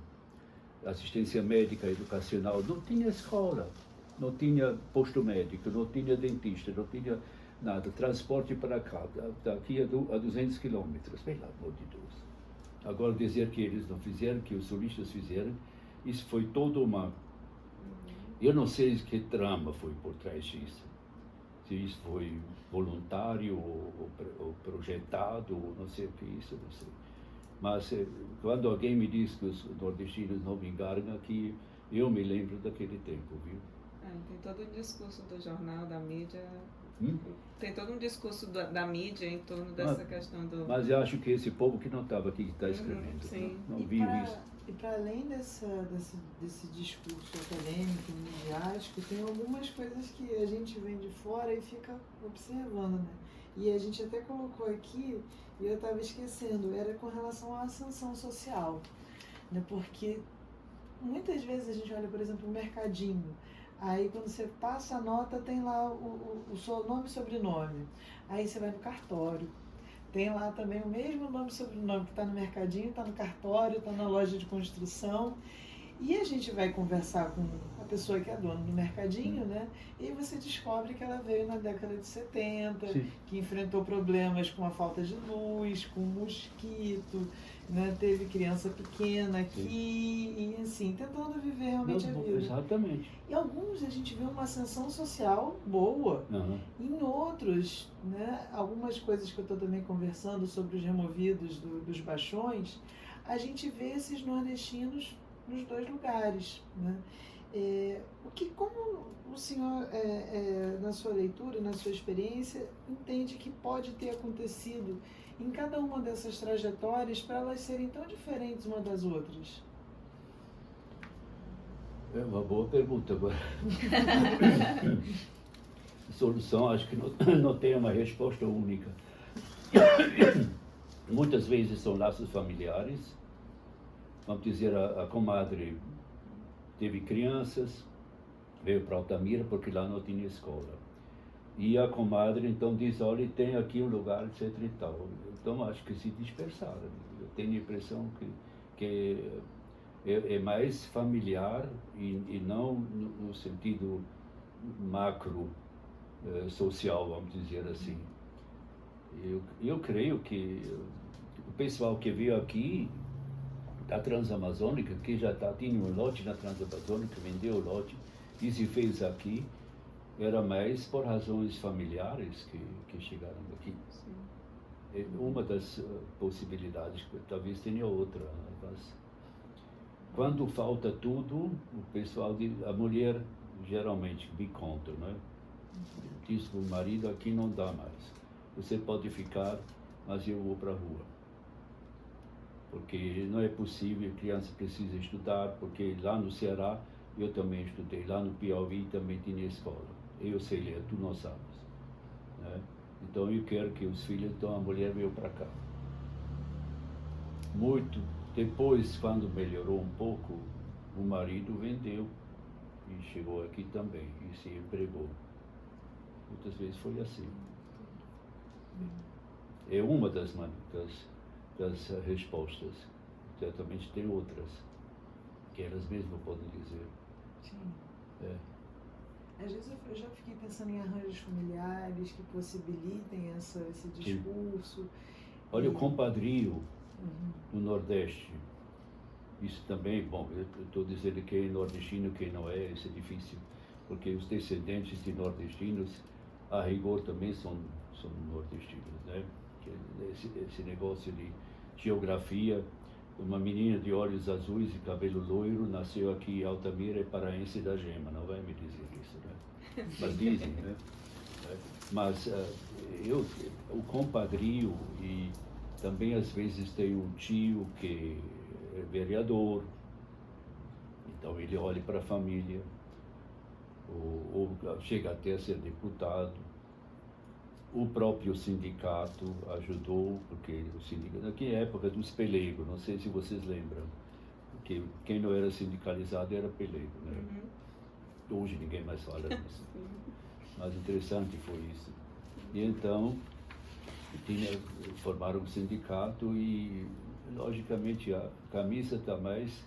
assistência médica educacional, não tinha escola, não tinha posto médico, não tinha dentista, não tinha nada, transporte para cá, daqui a 200 quilômetros, pelo amor de Deus. Agora dizer que eles não fizeram, que os sulistas fizeram, isso foi toda uma... Eu não sei que trama foi por trás disso. Se isso foi voluntário ou projetado, ou não sei o que isso, não sei. Mas quando alguém me diz que os nordestinos não vingaram aqui, eu me lembro daquele tempo, viu? Tem todo um discurso do jornal, da mídia, tem todo um discurso da mídia em torno dessa questão do... Mas eu acho que esse povo que não estava aqui, que está escrevendo, não viu isso. E para além desse discurso acadêmico, midiático, tem algumas coisas que a gente vem de fora e fica observando, né? E a gente até colocou aqui, e eu estava esquecendo, era com relação à ascensão social, né? Porque muitas vezes a gente olha, por exemplo, o mercadinho, aí quando você passa a nota tem lá o seu nome e sobrenome, aí você vai no cartório, tem lá também o mesmo nome e sobrenome que está no mercadinho, está no cartório, está na loja de construção. E a gente vai conversar com a pessoa que é dona do mercadinho, né? E você descobre que ela veio na década de 70, Sim. Que enfrentou problemas com a falta de luz, com mosquito, né? Teve criança pequena aqui, e assim, tentando viver realmente a vida. Exatamente. Em alguns a gente vê uma ascensão social boa. Uhum. Em outros, né, algumas coisas que eu estou também conversando sobre os removidos dos baixões, a gente vê esses nordestinos nos dois lugares, né? Como o senhor, na sua leitura, na sua experiência, entende que pode ter acontecido em cada uma dessas trajetórias para elas serem tão diferentes uma das outras? É uma boa pergunta agora. Solução, acho que não tem uma resposta única. Muitas vezes são laços familiares. Vamos dizer, a comadre teve crianças, veio para Altamira porque lá não tinha escola. E a comadre então diz, olha, tem aqui um lugar, etc e tal. Então acho que se dispersaram. Eu tenho a impressão que é mais familiar e não no sentido macro social, vamos dizer assim. Eu creio que o pessoal que veio aqui da Transamazônica, que já tinha um lote na Transamazônica, vendeu o lote e se fez aqui, era mais por razões familiares que chegaram aqui. É uma das possibilidades, talvez tenha outra, mas quando falta tudo, o pessoal a mulher geralmente me conta, né? Diz para o marido, aqui não dá mais. Você pode ficar, mas eu vou para a rua. Porque não é possível, a criança precisa estudar, porque lá no Ceará eu também estudei, lá no Piauí também tinha escola. Eu sei ler, tu não sabes. Né? Então eu quero que os filhos, então a mulher veio para cá. Muito depois, quando melhorou um pouco, o marido vendeu e chegou aqui também e se empregou. Muitas vezes foi assim. É uma das respostas. Certamente tem outras, que elas mesmas podem dizer. Sim. Às vezes eu já fiquei pensando em arranjos familiares que possibilitem esse discurso. Olha, o compadrio no Nordeste, isso também, bom, eu estou dizendo que é nordestino, que não é, isso é difícil, porque os descendentes de nordestinos, a rigor, também são nordestinos, né? Esse negócio de geografia uma menina de olhos azuis e cabelo loiro nasceu aqui em Altamira, é paraense da Gema, não vai me dizer isso, né? Mas dizem, né? Mas o compadrio, e também às vezes tem um tio que é vereador, então ele olha para a família, ou chega até a ser deputado. O próprio sindicato ajudou, porque o sindicato, naquela época dos pelegos, não sei se vocês lembram, porque quem não era sindicalizado era pelego, né? Hoje ninguém mais fala disso. Mas interessante foi isso. E então, formaram um sindicato e, logicamente, a camisa está mais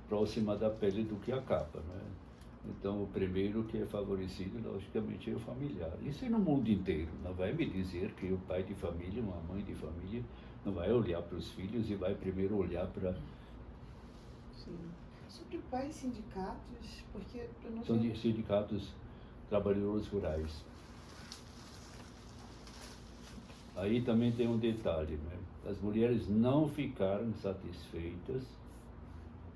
próxima da pele do que a capa, né? Então, o primeiro que é favorecido, logicamente, é o familiar. Isso é no mundo inteiro. Não vai me dizer que o pai de família, uma mãe de família, não vai olhar para os filhos e vai primeiro olhar para... Sim. Sobre pais sindicatos, porque eu não São tenho... sindicatos trabalhadores rurais. Aí também tem um detalhe, né? As mulheres não ficaram satisfeitas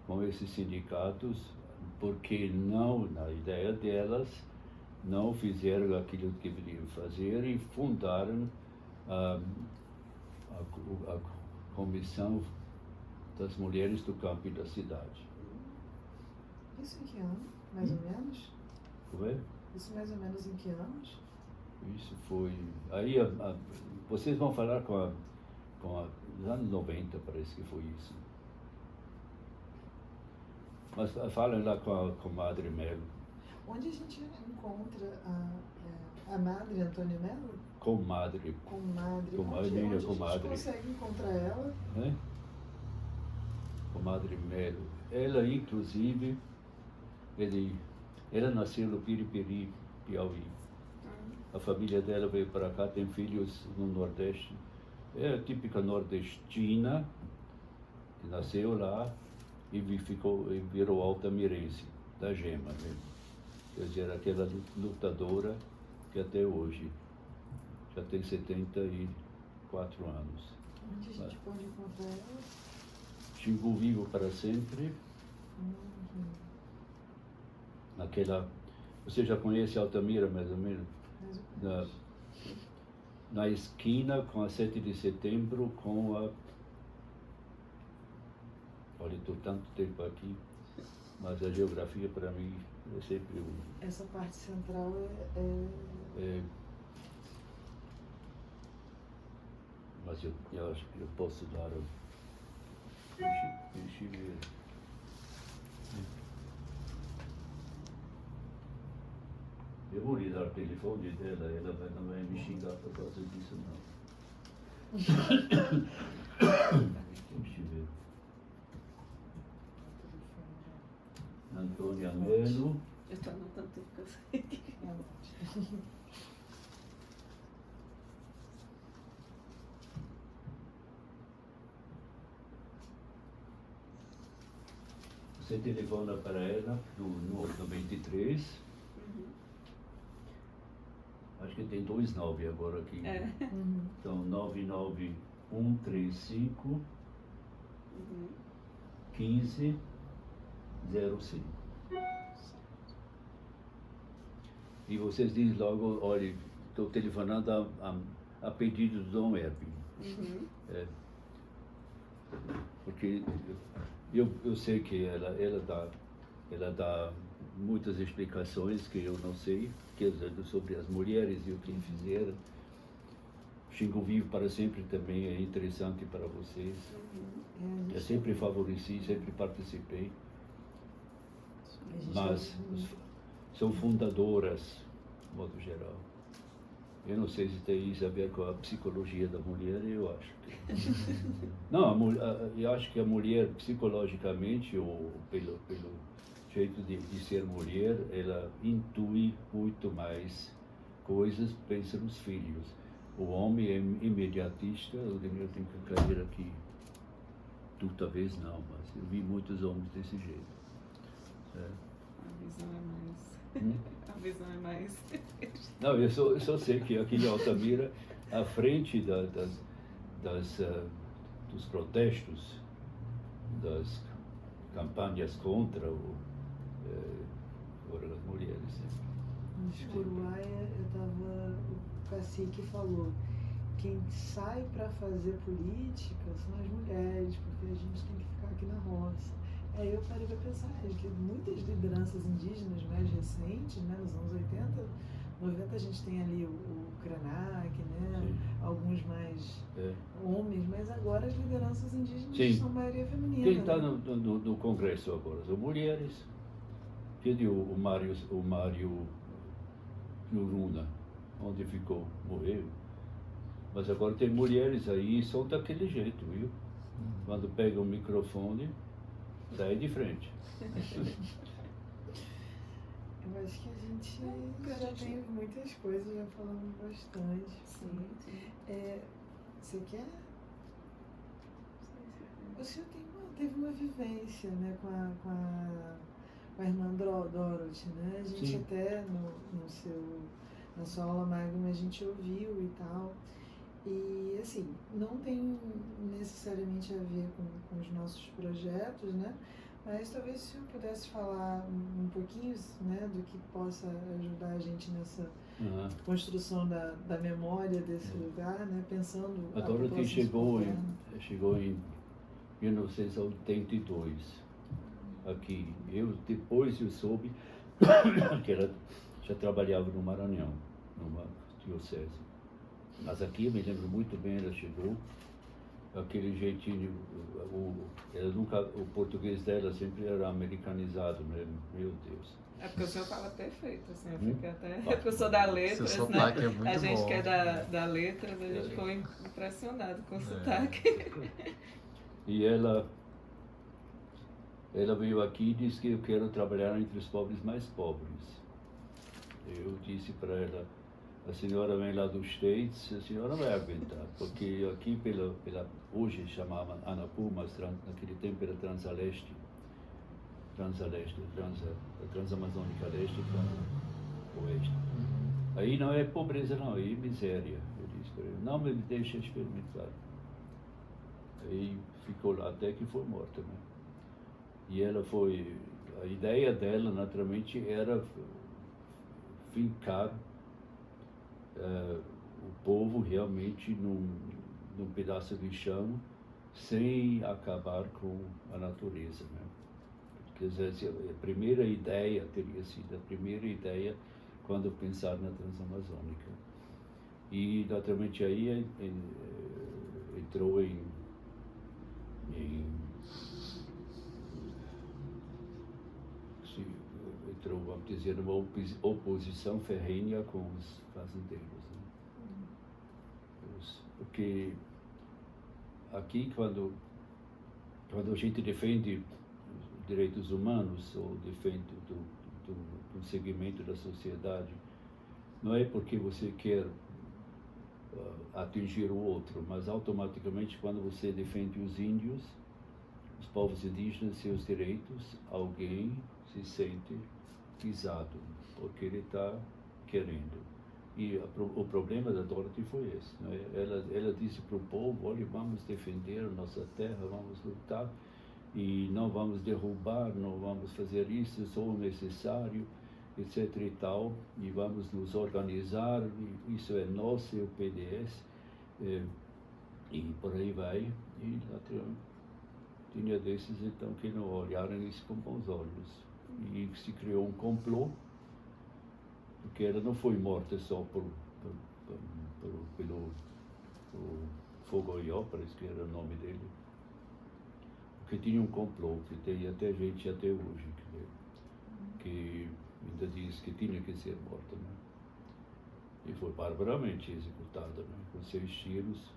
com esses sindicatos, porque não, na ideia delas, não fizeram aquilo que deveriam fazer e fundaram a Comissão das Mulheres do Campo e da Cidade. Isso em que ano, mais ou menos? Como é? Isso mais ou menos em que anos? Isso foi... Aí vocês vão falar com nos anos 90, parece que foi isso. Mas falam lá com a comadre Melo. Onde a gente encontra a madre Antônia Melo? Comadre. Comadre. Comadre, Onde a gente comadre. consegue encontrar ela? Né? Comadre Melo. Ela, inclusive, ela nasceu no Piripiri, Piauí. A família dela veio para cá, tem filhos no Nordeste. É a típica nordestina, que nasceu lá e virou altamirense, da Gema, né? Quer dizer, aquela lutadora que até hoje já tem 74 anos. Onde a gente pode encontrar ela? Xingu Vivo para Sempre. Naquela... Você já conhece Altamira, mais ou menos? Na esquina com a 7 de setembro, com a... Olha, estou tanto tempo aqui, mas a geografia para mim é sempre Essa parte central mas eu acho que eu posso dar... Deixa eu ver. Eu vou lhe dar o telefone dela, ela não vai me xingar por causa disso, não. Deixa eu ver. Antônia Melo. Eu estou anotando tudo que eu sei. Você telefona para ela no 93. Acho que tem 29 agora aqui. É. Então, 99135 1505. E vocês dizem logo, olha, estou telefonando a pedido do Dom Herbie. É. Porque eu sei que ela dá muitas explicações que eu não sei, sobre as mulheres e o que fizeram. Xingu Vivo para Sempre também é interessante para vocês. Eu sempre favoreci, sempre participei. Mas são fundadoras, de modo geral. Eu não sei se tem isso a ver com a psicologia da mulher, eu acho que... Não, eu acho que a mulher, psicologicamente, ou pelo jeito de ser mulher, ela intui muito mais coisas, pensa nos filhos. O homem é imediatista, eu tenho que cair aqui. Tu talvez não, mas eu vi muitos homens desse jeito. É. A visão é mais... A visão é mais... Não, eu só sei que aqui em Altamira, à frente dos protestos, das campanhas contra as mulheres. No Escuruaia, o cacique falou, quem sai para fazer política são as mulheres, porque a gente tem que ficar aqui na roça. Aí eu parei para pensar que muitas lideranças indígenas mais recentes, né, nos anos 80, 90, a gente tem ali o Krenak, né, Sim. alguns mais homens, mas agora as lideranças indígenas Sim. são maioria feminina. Quem está né? no Congresso agora? São mulheres. Cadê o Mário Juruna? Onde ficou? Morreu. Mas agora tem mulheres aí e são daquele jeito, viu? Quando pega o microfone, sai de frente. Eu acho que a gente já tem muitas coisas, já falamos bastante. Sim. Você quer? O senhor teve uma vivência, né, com a irmã Dorothy, né? A gente Sim. até na sua aula magna a gente ouviu e tal. E assim, não tem necessariamente a ver com os nossos projetos, né? Mas talvez o senhor pudesse falar um pouquinho, né, do que possa ajudar a gente nessa construção da memória desse lugar, né? Pensando a Dorothy chegou em 1982 aqui. Depois eu soube que ela já trabalhava no Maranhão, numa diocese. Mas aqui eu me lembro muito bem, ela chegou, aquele jeitinho, o português dela sempre era americanizado, né? Meu Deus. É porque o senhor fala perfeito, assim, eu fiquei até... Porque eu sou da letras, Seu né? sotaque é muito a gente bom. que é da letras, a gente ficou impressionado com o sotaque. E ela veio aqui e disse que eu quero trabalhar entre os pobres mais pobres. Eu disse para ela, a senhora vem lá dos States, a senhora vai aguentar, porque aqui hoje chamava Anapu, mas naquele tempo era Transaleste, Transamazônica Leste e Transoeste. Aí não é pobreza não, aí é miséria. Eu disse para ele, não me deixa experimentar. Aí ficou lá até que foi morta, né? E a ideia dela naturalmente era fincar o povo realmente num pedaço de chão sem acabar com a natureza, né? Quer dizer, a primeira ideia teria sido quando pensar na Transamazônica. E naturalmente aí entrou vamos dizer, uma oposição ferrenha com os fazendeiros, né? Porque aqui, quando a gente defende os direitos humanos ou defende do segmento da sociedade, não é porque você quer atingir o outro, mas automaticamente quando você defende os índios, os povos indígenas, seus direitos, alguém se sente pisado, porque ele está querendo. E o problema da Dorothy foi esse, né? Ela disse para o povo, olha, vamos defender a nossa terra, vamos lutar, e não vamos derrubar, não vamos fazer isso, só o necessário, etc. e tal, e vamos nos organizar, e isso é nosso, é o PDS, e por aí vai. E tinha desses, então, que não olharam isso com bons olhos. E se criou um complô, porque ela não foi morta só pelo Fogoió, parece que era o nome dele, porque tinha um complô, que tem até gente até hoje, que ainda diz que tinha que ser morta, né? E foi barbaramente executada, né? Com 6 tiros,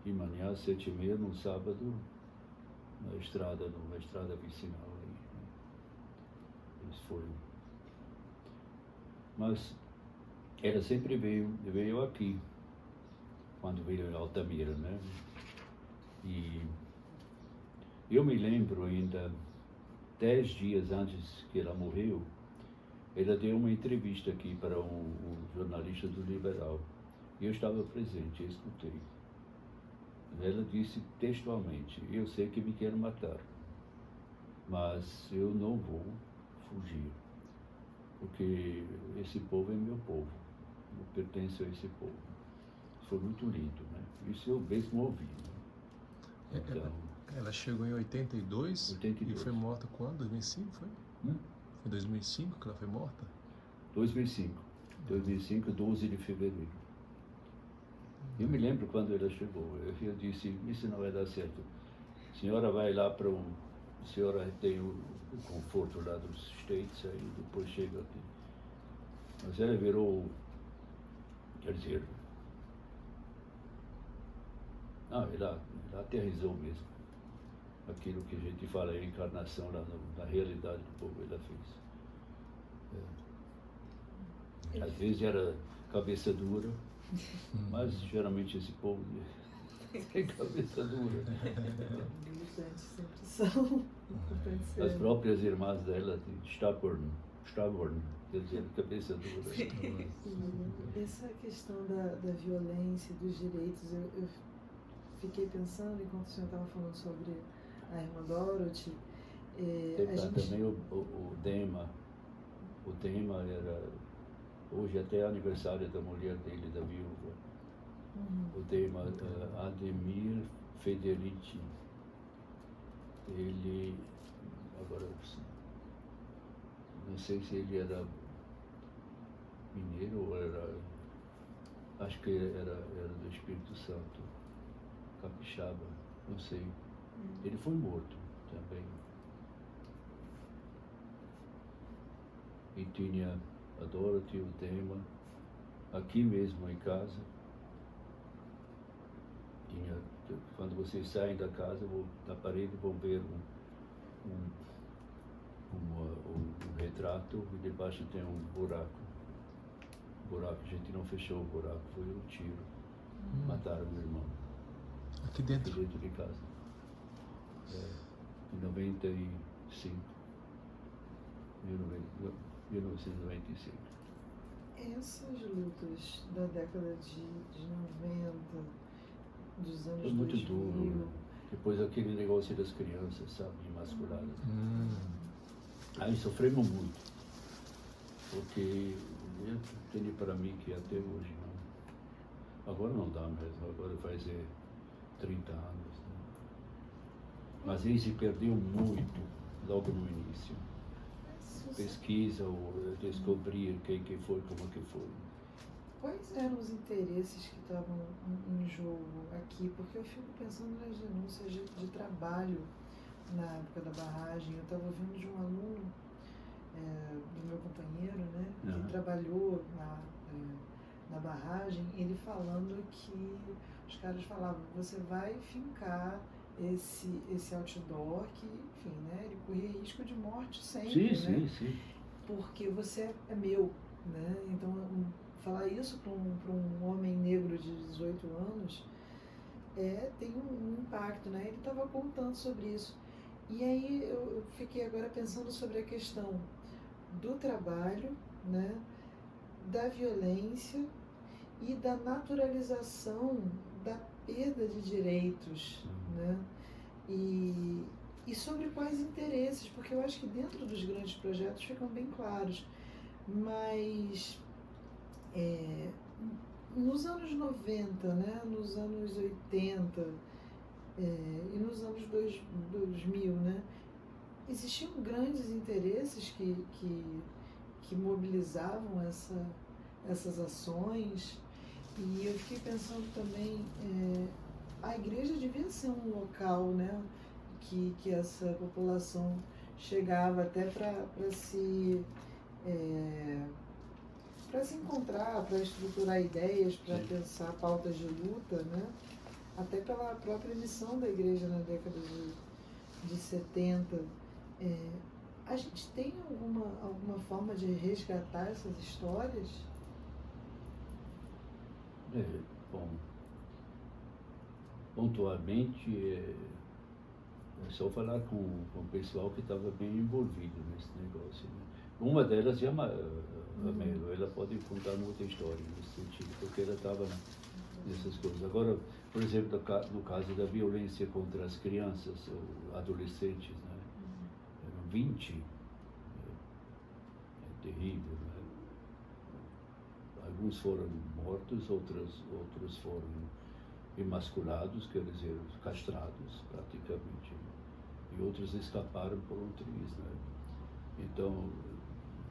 de manhã às 7h30, num sábado, numa estrada vicinal aí, né? Isso foi. Mas ela sempre veio aqui, quando veio em Altamira, né? E eu me lembro ainda, 10 dias antes que ela morreu, ela deu uma entrevista aqui para um jornalista do Liberal. E eu estava presente, eu escutei. Ela disse textualmente, eu sei que me quer matar, Mas eu não vou fugir, porque esse povo é meu povo, eu pertenço a esse povo. Foi muito lindo, né? Isso eu mesmo ouvi. Né? Então, ela chegou em 82, 82. E foi morta quando? 2005, foi? Foi em 2005 que ela foi morta? 2005, 12 de fevereiro. Eu me lembro quando ela chegou, eu disse, isso não vai dar certo. A senhora vai lá para a senhora tem o conforto lá dos States, aí depois chega aqui. Mas ela virou, quer dizer, ela aterrizou mesmo. Aquilo que a gente fala, a encarnação lá na realidade do povo, ela fez. Às vezes era cabeça dura, mas geralmente esse povo tem cabeça dura. Militantes sempre são. As próprias irmãs dela, stubborn, quer dizer, cabeça dura. Essa questão da violência, dos direitos, eu fiquei pensando, enquanto o senhor estava falando sobre a irmã Dorothy, Também o Dema. O Dema era, hoje até é aniversário da mulher dele, da viúva. O Dema, Ademir Federici. Ele, agora, não sei se ele era mineiro ou era, acho que era do Espírito Santo, capixaba, não sei. Ele foi morto também. E tinha a Dorothy, o Dema, aqui mesmo em casa. Quando vocês saem da casa, na parede vão ver um retrato e debaixo tem um buraco. A gente não fechou o buraco, foi um tiro. Mataram meu irmão. Aqui dentro? Aqui dentro de casa. Em 95. 1995. Essas lutas da década de 90, dos anos Foi muito 2000, duro. Depois aquele negócio das crianças, sabe, emasculadas. Aí sofremos muito. Porque eu tenho para mim que até hoje não. Agora não dá mesmo, agora faz 30 anos. Né? Mas ele se perdeu muito logo no início. Pesquisa ou descobrir quem que foi, como que foi. Quais eram os interesses que estavam em jogo aqui? Porque eu fico pensando nas denúncias de trabalho na época da barragem. Eu estava ouvindo de um aluno do meu companheiro, né, que trabalhou na barragem, ele falando que os caras falavam, você vai fincar esse outdoor que, enfim, né, ele corria risco de morte sempre, né? Sim. Porque você é meu, né? Então, falar isso para um homem negro de 18 anos tem um impacto, né? Ele estava contando sobre isso. E aí eu fiquei agora pensando sobre a questão do trabalho, né? Da violência e da naturalização da perda de direitos, né? E sobre quais interesses, porque eu acho que dentro dos grandes projetos ficam bem claros, mas nos anos 90, né, nos anos 80 e nos anos 2000, né, existiam grandes interesses que mobilizavam essas ações, e eu fiquei pensando também, a igreja devia ser um local, né, que essa população chegava até para se encontrar, para estruturar ideias, para pensar pautas de luta, né? Até pela própria missão da igreja na década de 70. A gente tem alguma forma de resgatar essas histórias? Bom, pontualmente, é só falar com o pessoal que estava bem envolvido nesse negócio. Né? Uma delas é a Melo, ela pode contar muita história nesse sentido, porque ela estava nessas coisas. Agora, por exemplo, no caso da violência contra as crianças ou adolescentes, né? 20 é terrível, né? Alguns foram mortos, outros foram emasculados, quer dizer, castrados praticamente, e outros escaparam por um triz, né? Então,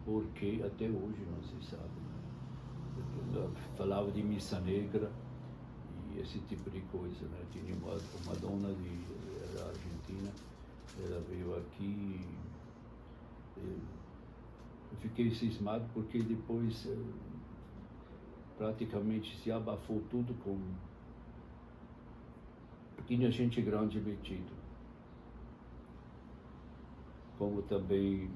por que até hoje não se sabe, né? Eu falava de missa negra e esse tipo de coisa, né? Tinha uma dona era argentina, ela veio aqui, eu fiquei cismado porque depois praticamente se abafou tudo com... Tinha gente grande metido. Como também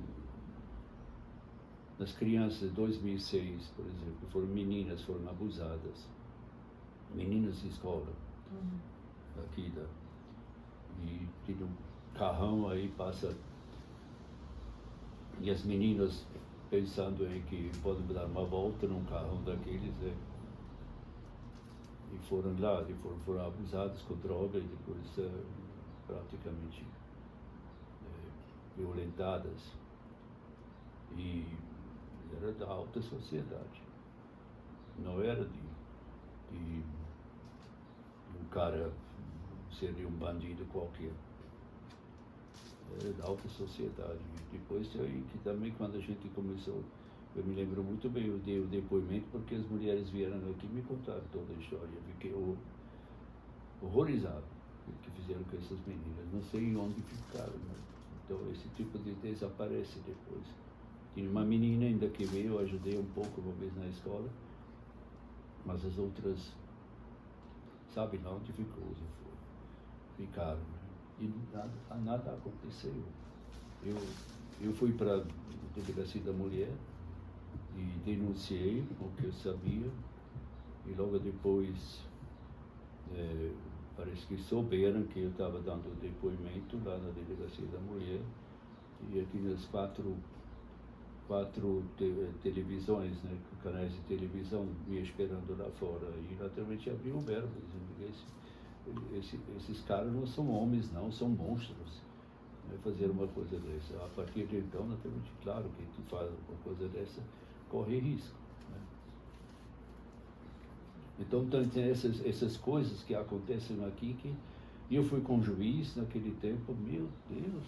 nas crianças de 2006, por exemplo, foram abusadas. Meninas de escola, aqui e tinha um carrão aí, passa, e as meninas pensando em que podem dar uma volta num carrão daqueles, né? E foram lá, foram abusados com droga e depois praticamente violentadas. E era da alta sociedade, não era de um cara seria um bandido qualquer, era da alta sociedade. E depois aí que também quando a gente começou, eu me lembro muito bem, eu dei o depoimento porque as mulheres vieram aqui e me contaram toda a história. Eu fiquei horrorizado com o que fizeram com essas meninas. Não sei onde ficaram, né? Então esse tipo de desaparece depois. Tinha uma menina ainda que veio, eu ajudei um pouco uma vez na escola, mas as outras, sabe lá onde ficaram, né? E nada aconteceu. Eu fui para a delegacia da mulher e denunciei o que eu sabia, e logo depois parece que souberam que eu estava dando depoimento lá na delegacia da mulher, e aqui nas quatro televisões, né, canais de televisão me esperando lá fora, e naturalmente abriu o verbo, dizendo esses caras não são homens não, são monstros, né, fazer uma coisa dessa. A partir de então, naturalmente, claro que tu faz uma coisa dessa, corre risco, né? Então tem essas coisas que acontecem aqui, que eu fui com o juiz naquele tempo, meu Deus,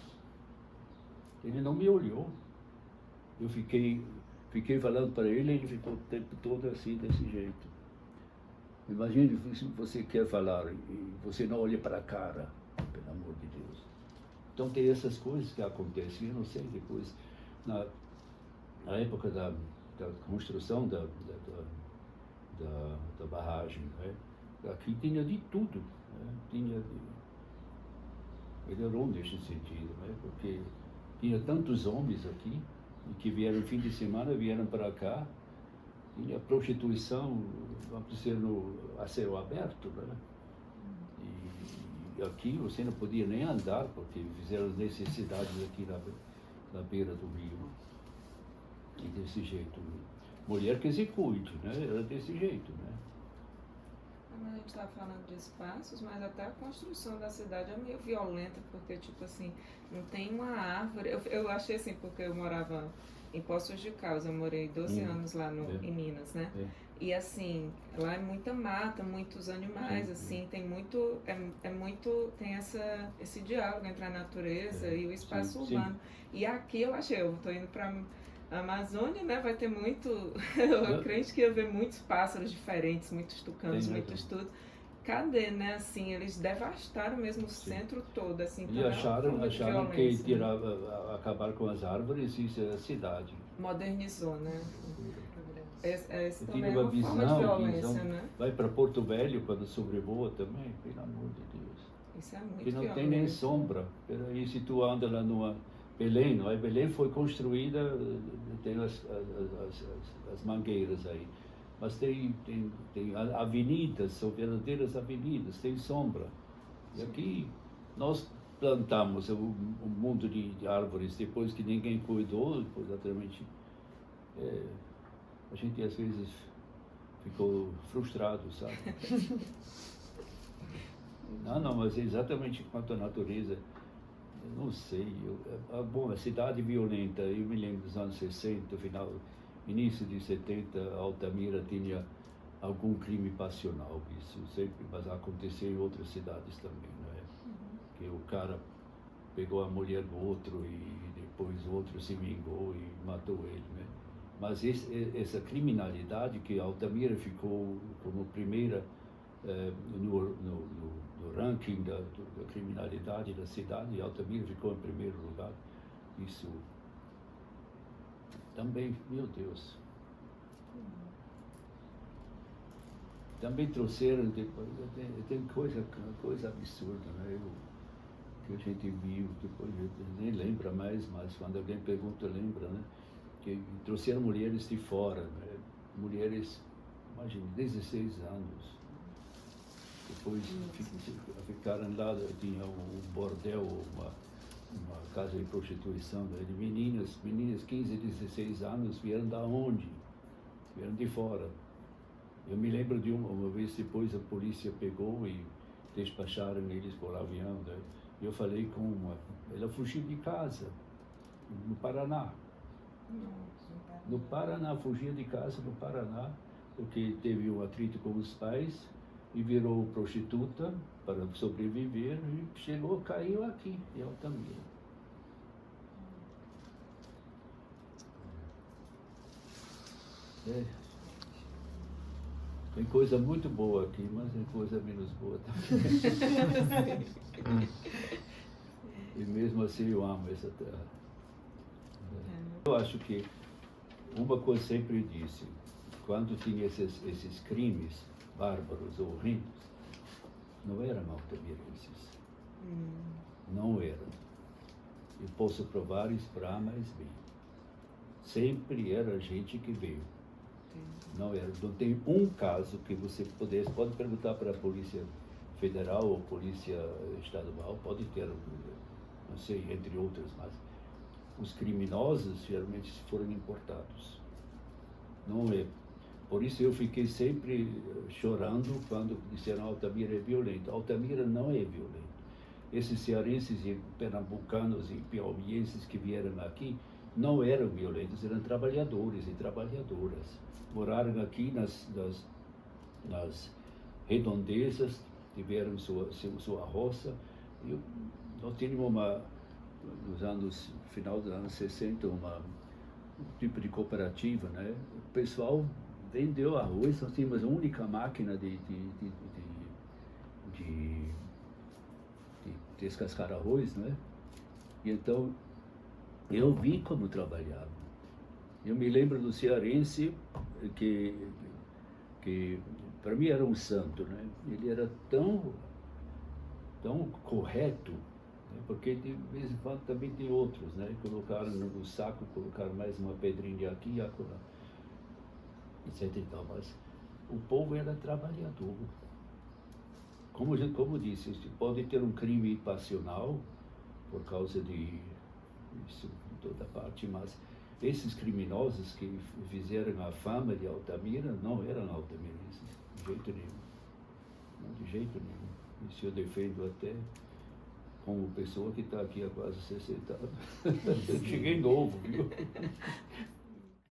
ele não me olhou. Eu fiquei falando para ele, ele ficou o tempo todo assim, desse jeito. Imagine se você quer falar e você não olha para a cara, pelo amor de Deus. Então tem essas coisas que acontecem, eu não sei, depois, na época da construção da barragem, né? Aqui tinha de tudo, né? Melhorou nesse sentido, né? Porque tinha tantos homens aqui, e que vieram fim de semana, vieram para cá, tinha prostituição, vamos dizer, a céu aberto, né? E aqui você não podia nem andar, porque fizeram as necessidades aqui na beira do rio. E desse jeito, mulher que se cuide, né? Era desse jeito, né? A gente estava falando de espaços, mas até a construção da cidade é meio violenta, porque, tipo assim, não tem uma árvore. Eu achei assim, porque eu morava em Poços de Caldas, eu morei 12 anos lá em Minas, né? E assim, lá é muita mata, muitos animais, assim, tem muito, tem esse diálogo entre a natureza e o espaço urbano. E aqui eu tô indo para a Amazônia, né, vai ter muito, eu acredito que ia ver muitos pássaros diferentes, muitos tucanos, muitos tudo. Cadê, né, assim, eles devastaram mesmo o centro todo, assim. E acharam que acabar com as árvores, isso é a cidade. Modernizou, né? Esse também tinha é uma forma de violência, né? Vai para Porto Velho quando sobrevoa também, pelo amor de Deus. Isso é muito que não violência. tem nem sombra. Peraí, se tu anda lá numa Belém, não é? Belém foi construída, tem as mangueiras aí, mas tem avenidas, são verdadeiras avenidas, tem sombra. E aqui nós plantamos um mundo de árvores depois que ninguém cuidou, naturalmente, a gente às vezes ficou frustrado, sabe? Não, mas é exatamente quanto a natureza não sei, bom, a cidade violenta, eu me lembro dos anos 60, início de 70, Altamira tinha algum crime passional, isso sempre, mas aconteceu em outras cidades também, não é? Que o cara pegou a mulher do outro e depois o outro se vingou e matou ele, né? Mas essa criminalidade que Altamira ficou como primeira no ranking da criminalidade da cidade, Altamira ficou em primeiro lugar. Isso também, meu Deus. Também trouxeram, tem coisa absurda, né? Que a gente viu, depois a gente nem lembra mais, mas quando alguém pergunta, lembra, né? Que trouxeram mulheres de fora, né? Mulheres, imagina, 16 anos. Depois ficaram lá, tinha um bordel, uma casa de prostituição, né? De meninas, 15, 16 anos, vieram da onde? Vieram de fora. Eu me lembro de uma vez depois a polícia pegou e despacharam eles por avião, né? Eu falei com ela fugiu de casa, no Paraná. No Paraná, fugia de casa no Paraná, porque teve um atrito com os pais e virou prostituta para sobreviver e chegou, caiu aqui, em Altamira. Tem coisa muito boa aqui, mas tem coisa menos boa também. E mesmo assim eu amo essa terra. Eu acho que uma coisa sempre disse, quando tinha esses crimes bárbaros ou horrendos, não eram altamirenses. Não eram. Eu posso provar isso para A mais B. Sempre era gente que veio. Não era. Não tem um caso que você pode perguntar para a Polícia Federal ou Polícia Estadual, pode ter, não sei, entre outras, mas os criminosos geralmente foram importados. Não é. Por isso eu fiquei sempre chorando quando disseram Altamira é violento. Altamira não é violento. Esses cearenses e pernambucanos e piauienses que vieram aqui não eram violentos, eram trabalhadores e trabalhadoras. Moraram aqui nas redondezas, tiveram sua roça. Nós tínhamos final dos anos 60, um tipo de cooperativa, né? O pessoal vendeu arroz, nós tínhamos a única máquina de descascar arroz, né? E então eu vi como trabalhava. Eu me lembro do cearense que para mim era um santo, né? Ele era tão correto, né? Porque de vez em quando também tem outros, né? Colocaram no saco, colocaram mais uma pedrinha aqui e acolá, etc e tal, mas o povo era trabalhador. Como disse, pode ter um crime passional por causa de isso em toda parte, mas esses criminosos que fizeram a fama de Altamira não eram altamirenses, de jeito nenhum. Não, de jeito nenhum. Isso eu defendo até como pessoa que está aqui há quase 60 anos. Eu cheguei novo, viu?